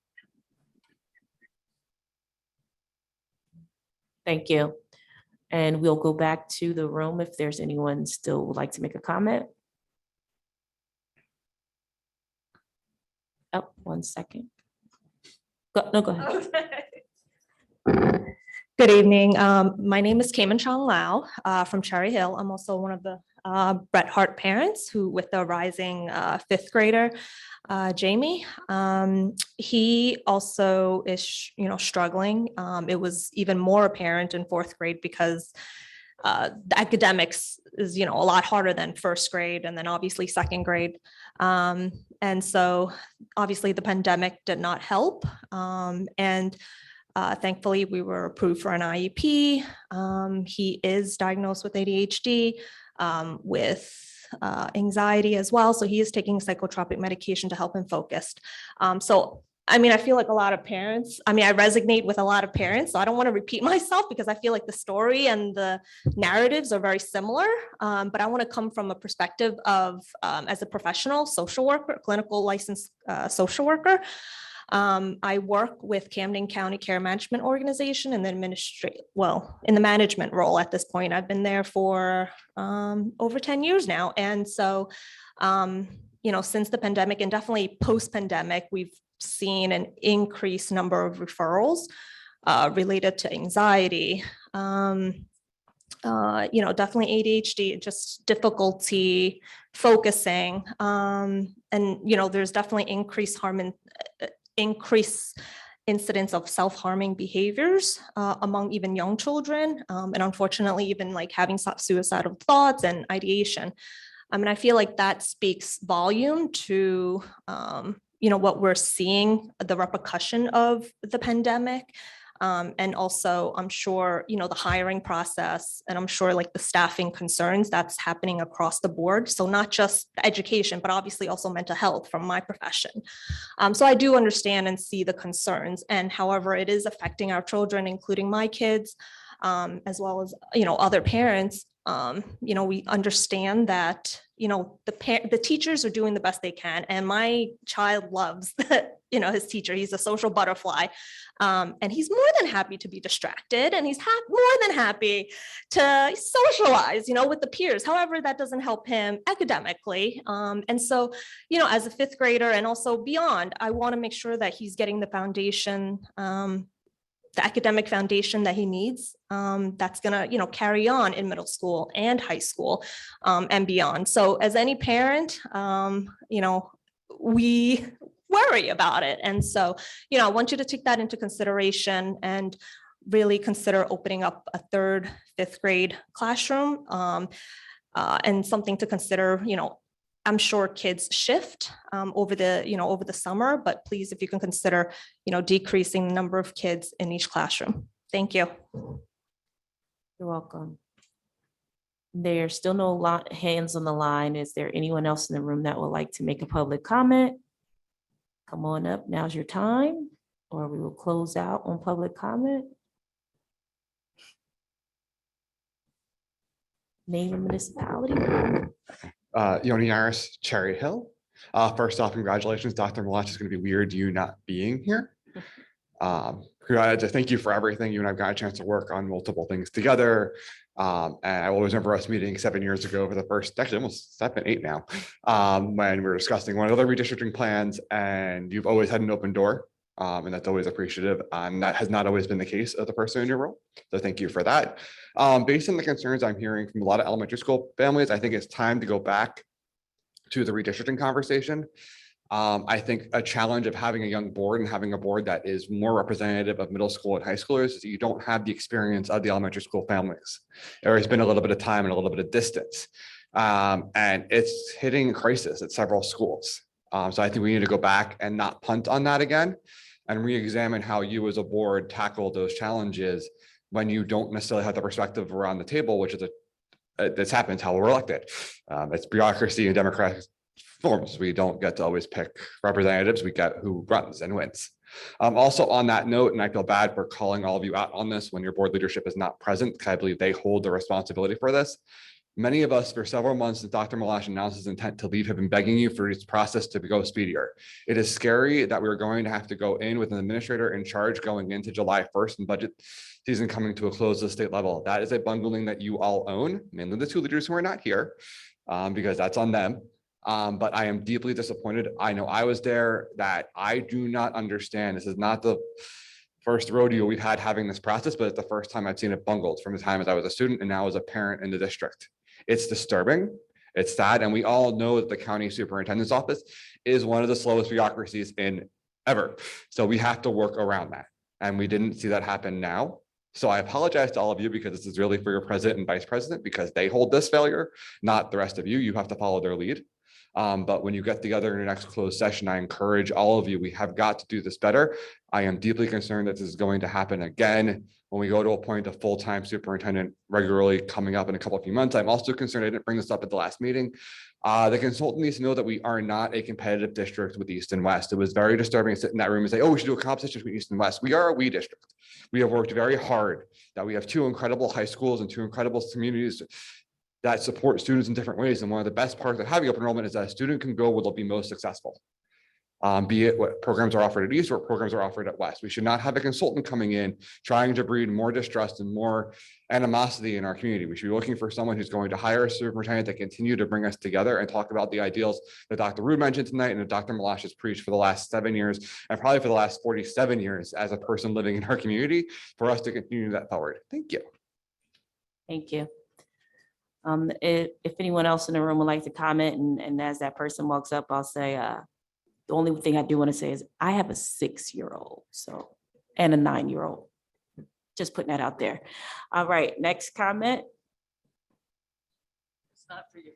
Thank you. And we'll go back to the room if there's anyone still would like to make a comment. Oh, 1 second. No, go ahead. Good evening. My name is Cayman Chong Lau from Cherry Hill. I'm also one of the Bret Hart parents who, with the rising fifth grader, Jamie. He also is, struggling. It was even more apparent in fourth grade because the academics is, a lot harder than first grade and then obviously second grade. And so obviously the pandemic did not help. Thankfully, we were approved for an IEP. He is diagnosed with ADHD, with anxiety as well. So he is taking psychotropic medication to help him focus. I feel like a lot of parents, I resonate with a lot of parents. So I don't want to repeat myself because I feel like the story and the narratives are very similar. But I want to come from a perspective of, as a professional social worker, clinical licensed social worker. I work with Camden County Care Management Organization in the in the management role at this point. I've been there for over 10 years now. And so, since the pandemic and definitely post-pandemic, we've seen an increased number of referrals related to anxiety, definitely ADHD, just difficulty focusing. There's definitely increased incidents of self-harming behaviors among even young children. And unfortunately, even like having suicidal thoughts and ideation. I feel like that speaks volume to, what we're seeing, the repercussion of the pandemic. And also, I'm sure, the hiring process, and I'm sure like the staffing concerns that's happening across the board. So not just education, but obviously also mental health from my profession. So I do understand and see the concerns, and however, it is affecting our children, including my kids, as well as, other parents. We understand that, the teachers are doing the best they can. And my child loves, his teacher. He's a social butterfly. And he's more than happy to be distracted. And he's more than happy to socialize, with the peers. However, that doesn't help him academically. And so, as a fifth grader and also beyond, I want to make sure that he's getting the foundation, the academic foundation that he needs, that's gonna, carry on in middle school and high school, and beyond. So as any parent, we worry about it. And so, I want you to take that into consideration and really consider opening up a third, fifth grade classroom, and something to consider, I'm sure kids shift over the summer, but please, if you can consider, decreasing the number of kids in each classroom. Thank you. You're welcome. There's still no hands on the line. Is there anyone else in the room that would like to make a public comment? Come on up. Now's your time, or we will close out on public comment. Name and municipality. Yoni Yaris, Cherry Hill. First off, congratulations, Dr. Malash. It's going to be weird you not being here. Thank you for everything. You and I've got a chance to work on multiple things together. And I always remember us meeting 7 years ago for the first, actually almost 8 now, when we were discussing one of the redistricting plans, and you've always had an open door. And that's always appreciative. And that has not always been the case of the person in your role. So thank you for that. Based on the concerns I'm hearing from a lot of elementary school families, I think it's time to go back to the redistricting conversation. I think a challenge of having a young board and having a board that is more representative of middle school and high schoolers is that you don't have the experience of the elementary school families. There has been a little bit of time and a little bit of distance. And it's hitting a crisis at several schools. So I think we need to go back and not punt on that again, and re-examine how you as a board tackle those challenges when you don't necessarily have the perspective around the table, which is this happens how we're elected. It's bureaucracy and democratic forms. We don't get to always pick representatives. We get who runs and wins. Also on that note, and I feel bad for calling all of you out on this when your board leadership is not present, because I believe they hold the responsibility for this. Many of us for several months since Dr. Malash announced his intent to leave have been begging you for this process to go speedier. It is scary that we're going to have to go in with an administrator in charge going into July 1st and budget season coming to a close at the state level. That is a bungling that you all own, mainly the two leaders who are not here, because that's on them. But I am deeply disappointed. I know I was there, that I do not understand. This is not the first rodeo we've had having this process, but it's the first time I've seen it bungled from the time as I was a student and now as a parent in the district. It's disturbing. It's sad. And we all know that the county superintendent's office is one of the slowest bureaucracies in ever. So we have to work around that. And we didn't see that happen now. So I apologize to all of you, because this is really for your president and vice president, because they hold this failure, not the rest of you. You have to follow their lead. But when you get together in your next closed session, I encourage all of you, we have got to do this better. I am deeply concerned that this is going to happen again when we go to appoint a full-time superintendent regularly coming up in a couple of few months. I'm also concerned, I didn't bring this up at the last meeting. The consultant needs to know that we are not a competitive district with East and West. It was very disturbing to sit in that room and say, oh, we should do a competition between East and West. We are a we district. We have worked very hard, that we have two incredible high schools and two incredible communities that support students in different ways. And one of the best parts of having open enrollment is that a student can go where they'll be most successful. Be it what programs are offered at East or what programs are offered at West. We should not have a consultant coming in trying to breed more distrust and more animosity in our community. We should be looking for someone who's going to hire a superintendent that continue to bring us together and talk about the ideals that Dr. Rood mentioned tonight and that Dr. Malash has preached for the last 7 years and probably for the last 47 years as a person living in our community, for us to continue that forward. Thank you. Thank you. If anyone else in the room would like to comment, and as that person walks up, I'll say, the only thing I do want to say is I have a 6-year-old, so, and a 9-year-old. Just putting that out there. All right, next comment. It's not for your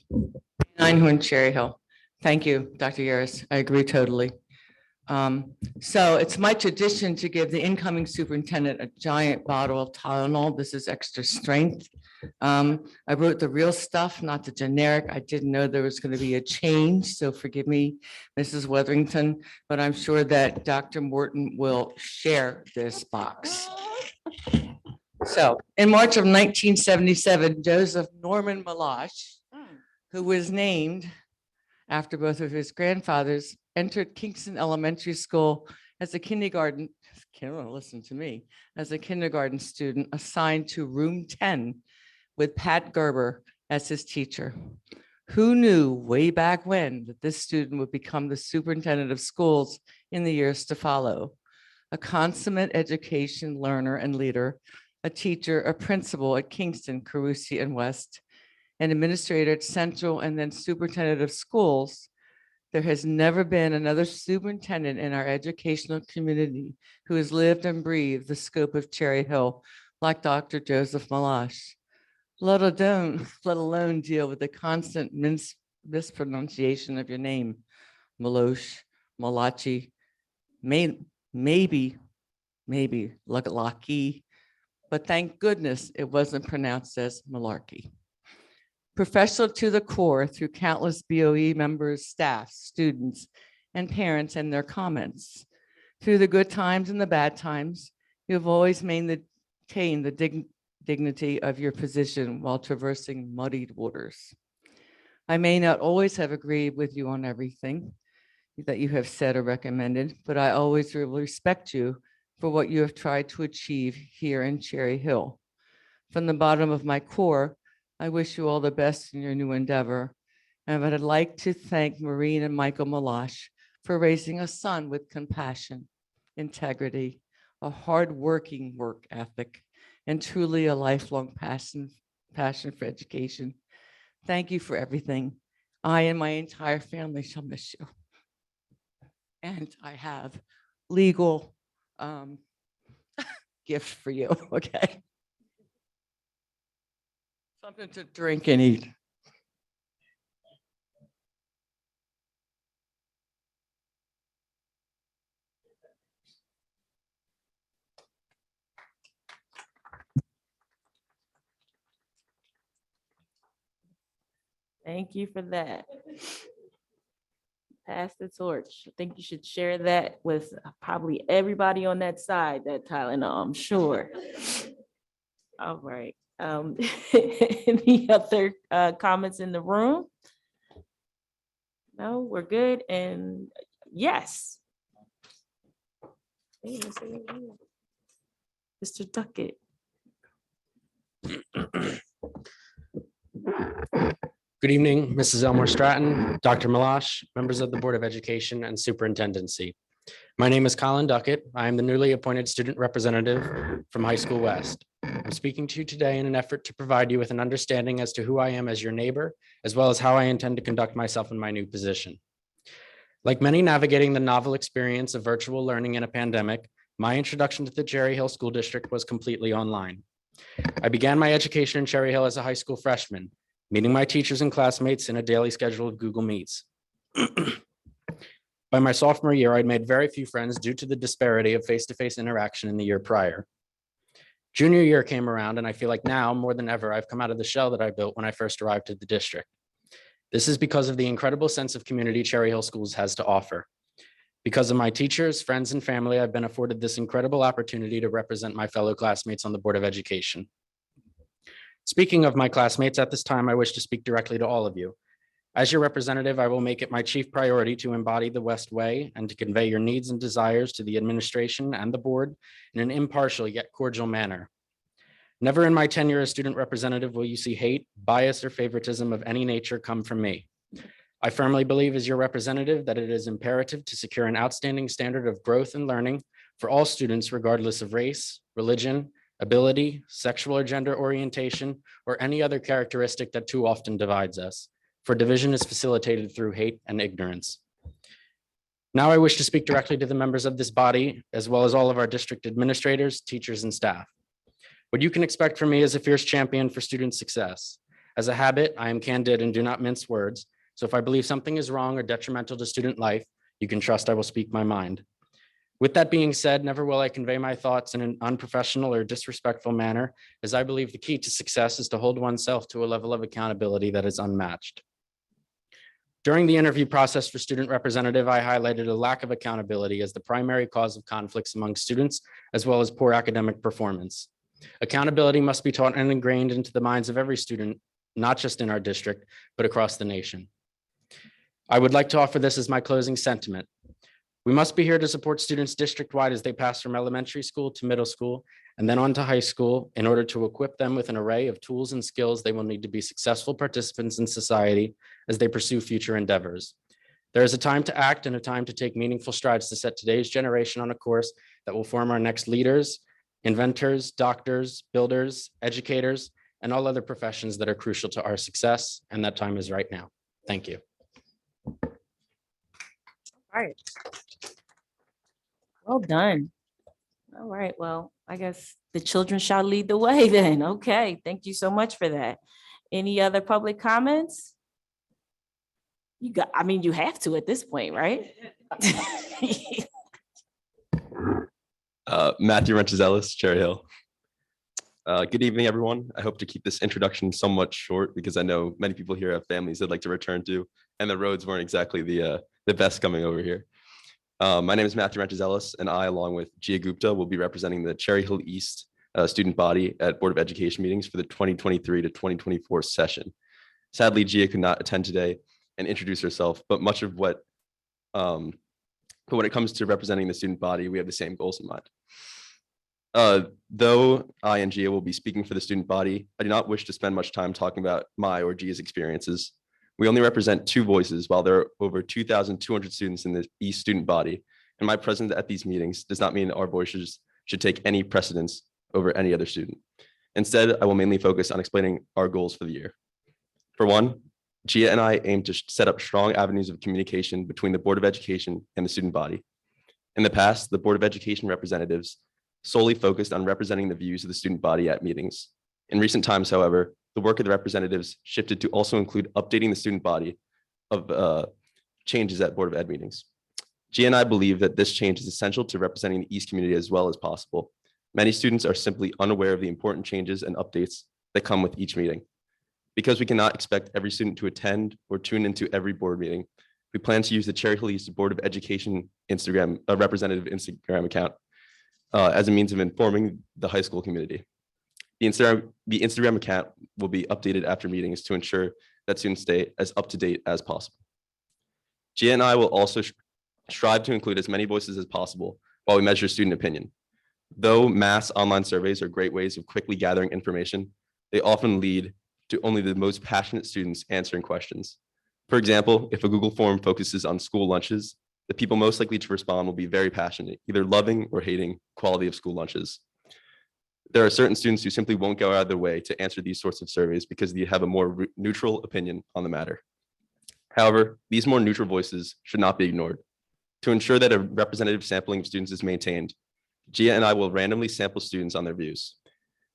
group. Einhorn, Cherry Hill. Thank you, Dr. Yaris. I agree totally. So it's my tradition to give the incoming superintendent a giant bottle of Tylenol. This is extra strength. I wrote the real stuff, not the generic. I didn't know there was going to be a change, so forgive me, Mrs. Weatherington, but I'm sure that Dr. Morton will share this box. So in March of 1977, Joseph Norman Malash, who was named after both of his grandfathers, entered Kingston Elementary School as a kindergarten, listen to me, as a kindergarten student assigned to room 10 with Pat Gerber as his teacher. Who knew way back when that this student would become the superintendent of schools in the years to follow? A consummate education learner and leader, a teacher, a principal at Kingston, Carusi, and West, an administrator at Central, and then superintendent of schools. There has never been another superintendent in our educational community who has lived and breathed the scope of Cherry Hill like Dr. Joseph Malash, let alone deal with the constant mispronunciation of your name, Malosh, Malachi, maybe Lucky, but thank goodness it wasn't pronounced as Malarkey. Professional to the core through countless BOE members, staff, students, and parents and their comments. Through the good times and the bad times, you have always maintained the dignity of your position while traversing muddied waters. I may not always have agreed with you on everything that you have said or recommended, but I always will respect you for what you have tried to achieve here in Cherry Hill. From the bottom of my core, I wish you all the best in your new endeavor. And I'd like to thank Maureen and Michael Malash for raising a son with compassion, integrity, a hardworking work ethic, and truly a lifelong passion for education. Thank you for everything. I and my entire family shall miss you. And I have legal gift for you, okay? Something to drink and eat. Thank you for that. Pass the torch. I think you should share that with probably everybody on that side, that Tylenol, I'm sure. All right. Any other comments in the room? No, we're good. And yes. Mr. Duckett. Good evening, Mrs. Elmore Stratton, Dr. Malash, members of the Board of Education and Superintendency. My name is Colin Duckett. I am the newly appointed student representative from High School West. I'm speaking to you today in an effort to provide you with an understanding as to who I am as your neighbor, as well as how I intend to conduct myself in my new position. Like many navigating the novel experience of virtual learning in a pandemic, my introduction to the Cherry Hill School District was completely online. I began my education in Cherry Hill as a high school freshman, meeting my teachers and classmates in a daily schedule of Google Meets. By my sophomore year, I'd made very few friends due to the disparity of face-to-face interaction in the year prior. Junior year came around, and I feel like now, more than ever, I've come out of the shell that I built when I first arrived at the district. This is because of the incredible sense of community Cherry Hill Schools has to offer. Because of my teachers, friends, and family, I've been afforded this incredible opportunity to represent my fellow classmates on the Board of Education. Speaking of my classmates, at this time, I wish to speak directly to all of you. As your representative, I will make it my chief priority to embody the West Way and to convey your needs and desires to the administration and the board in an impartial yet cordial manner. Never in my tenure as student representative will you see hate, bias, or favoritism of any nature come from me. I firmly believe as your representative that it is imperative to secure an outstanding standard of growth and learning for all students regardless of race, religion, ability, sexual or gender orientation, or any other characteristic that too often divides us, for division is facilitated through hate and ignorance. Now I wish to speak directly to the members of this body, as well as all of our district administrators, teachers, and staff. What you can expect from me is a fierce champion for student success. As a habit, I am candid and do not mince words, so if I believe something is wrong or detrimental to student life, you can trust I will speak my mind. With that being said, never will I convey my thoughts in an unprofessional or disrespectful manner, as I believe the key to success is to hold oneself to a level of accountability that is unmatched. During the interview process for student representative, I highlighted a lack of accountability as the primary cause of conflicts among students, as well as poor academic performance. Accountability must be taught and ingrained into the minds of every student, not just in our district, but across the nation. I would like to offer this as my closing sentiment. We must be here to support students district-wide as they pass from elementary school to middle school and then on to high school in order to equip them with an array of tools and skills they will need to be successful participants in society as they pursue future endeavors. There is a time to act and a time to take meaningful strides to set today's generation on a course that will form our next leaders, inventors, doctors, builders, educators, and all other professions that are crucial to our success, and that time is right now. Thank you. All right. Well done. All right, well, I guess the children shall lead the way then. Okay, thank you so much for that. Any other public comments? You got, I mean, you have to at this point, right? Matthew Renches-Ellis, Cherry Hill. Good evening, everyone. I hope to keep this introduction somewhat short because I know many people here have families they'd like to return to, and the roads weren't exactly the best coming over here. My name is Matthew Renches-Ellis, and I, along with Gia Gupta, will be representing the Cherry Hill East student body at Board of Education meetings for the 2023 to 2024 session. Sadly, Gia could not attend today and introduce herself, but much of what, but when it comes to representing the student body, we have the same goals in mind. Though I and Gia will be speaking for the student body, I do not wish to spend much time talking about my or Gia's experiences. We only represent two voices while there are over 2,200 students in the East student body, and my presence at these meetings does not mean our voices should take any precedence over any other student. Instead, I will mainly focus on explaining our goals for the year. For one, Gia and I aim to set up strong avenues of communication between the Board of Education and the student body. In the past, the Board of Education representatives solely focused on representing the views of the student body at meetings. In recent times, however, the work of the representatives shifted to also include updating the student body of changes at Board of Ed meetings. Gia and I believe that this change is essential to representing the East community as well as possible. Many students are simply unaware of the important changes and updates that come with each meeting. Because we cannot expect every student to attend or tune into every board meeting, we plan to use the Cherry Hill East Board of Education Instagram, representative Instagram account as a means of informing the high school community. The Instagram account will be updated after meetings to ensure that students stay as up to date as possible. Gia and I will also strive to include as many voices as possible while we measure student opinion. Though mass online surveys are great ways of quickly gathering information, they often lead to only the most passionate students answering questions. For example, if a Google form focuses on school lunches, the people most likely to respond will be very passionate, either loving or hating quality of school lunches. There are certain students who simply won't go out of their way to answer these sorts of surveys because they have a more neutral opinion on the matter. However, these more neutral voices should not be ignored. To ensure that a representative sampling of students is maintained, Gia and I will randomly sample students on their views.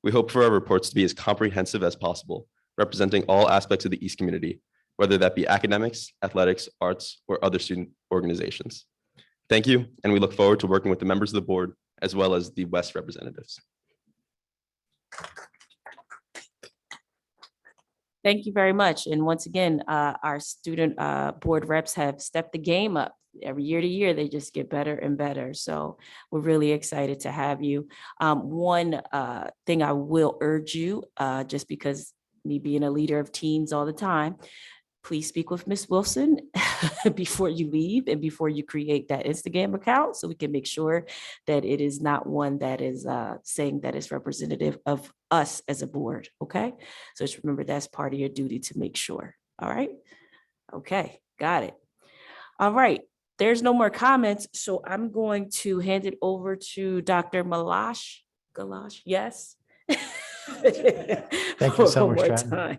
We hope for our reports to be as comprehensive as possible, representing all aspects of the East community, whether that be academics, athletics, arts, or other student organizations. Thank you, and we look forward to working with the members of the board as well as the West representatives. Thank you very much. And once again, our student board reps have stepped the game up. Every year to year, they just get better and better. So we're really excited to have you. One thing I will urge you, just because me being a leader of teens all the time, please speak with Ms. Wilson before you leave and before you create that Instagram account so we can make sure that it is not one that is saying that it's representative of us as a board, okay? So just remember that's part of your duty to make sure, all right? Okay, got it. All right, there's no more comments, so I'm going to hand it over to Dr. Galash, yes? Thank you so One much, more Stratton.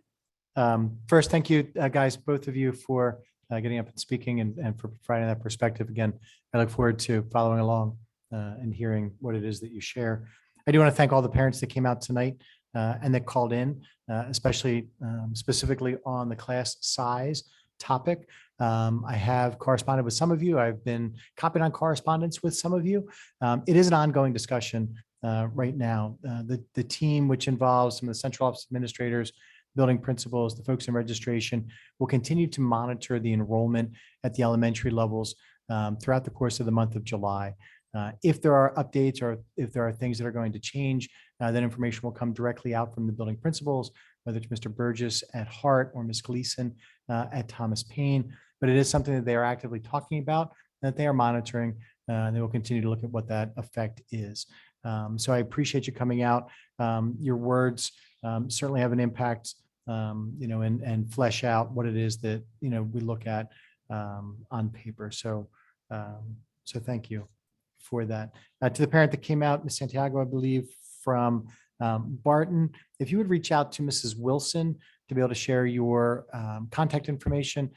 time. First, thank you, guys, both of you for getting up and speaking and for providing that perspective. Again, I look forward to following along and hearing what it is that you share. I do want to thank all the parents that came out tonight and that called in, especially specifically on the class size topic. I have corresponded with some of you. I've been copied on correspondence with some of you. It is an ongoing discussion right now. The team, which involves some of the central office administrators, building principals, the folks in registration, will continue to monitor the enrollment at the elementary levels throughout the course of the month of July. If there are updates or if there are things that are going to change, that information will come directly out from the building principals, whether it's Mr. Burgess at Hart or Ms. Gleason at Thomas Paine. But it is something that they are actively talking about, that they are monitoring, and they will continue to look at what that effect is. So I appreciate you coming out. Your words certainly have an impact, and flesh out what it is that, we look at on paper. So thank you for that. To the parent that came out, Ms. Santiago, I believe, from Barton, if you would reach out to Mrs. Wilson to be able to share your contact information,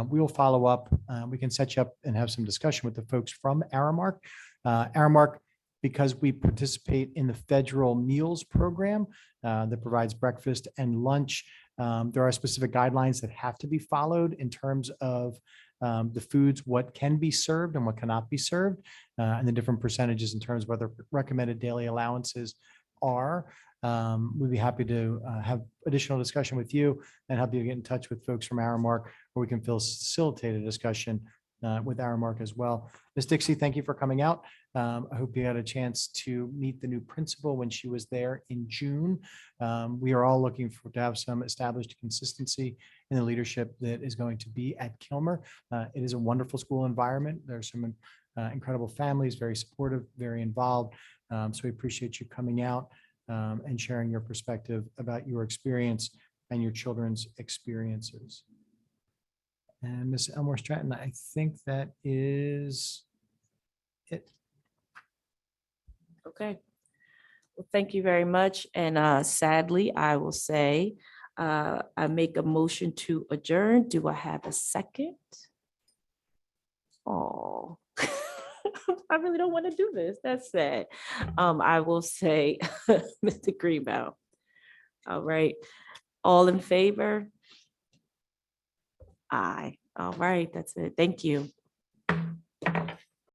we will follow up. We can set you up and have some discussion with the folks from Aramark. Aramark, because we participate in the federal meals program that provides breakfast and lunch, there are specific guidelines that have to be followed in terms of the foods, what can be served and what cannot be served, and the different percentages in terms of what the recommended daily allowances are. We'd be happy to have additional discussion with you and help you get in touch with folks from Aramark, where we can facilitate a discussion with Aramark as well. Ms. Dixie, thank you for coming out. I hope you had a chance to meet the new principal when she was there in June. We are all looking to have some established consistency in the leadership that is going to be at Kilmer. It is a wonderful school environment. There's some incredible families, very supportive, very involved. So we appreciate you coming out and sharing your perspective about your experience and your children's experiences. And Ms. Elmore Stratton, I think that is it. Okay. Well, thank you very much. And sadly, I will say, I make a motion to adjourn. Do I have a second? Oh, I really don't want to do this. That's sad. I will say, Mr. Greenbaum. All right. All in favor? Aye. All right. That's it. Thank you.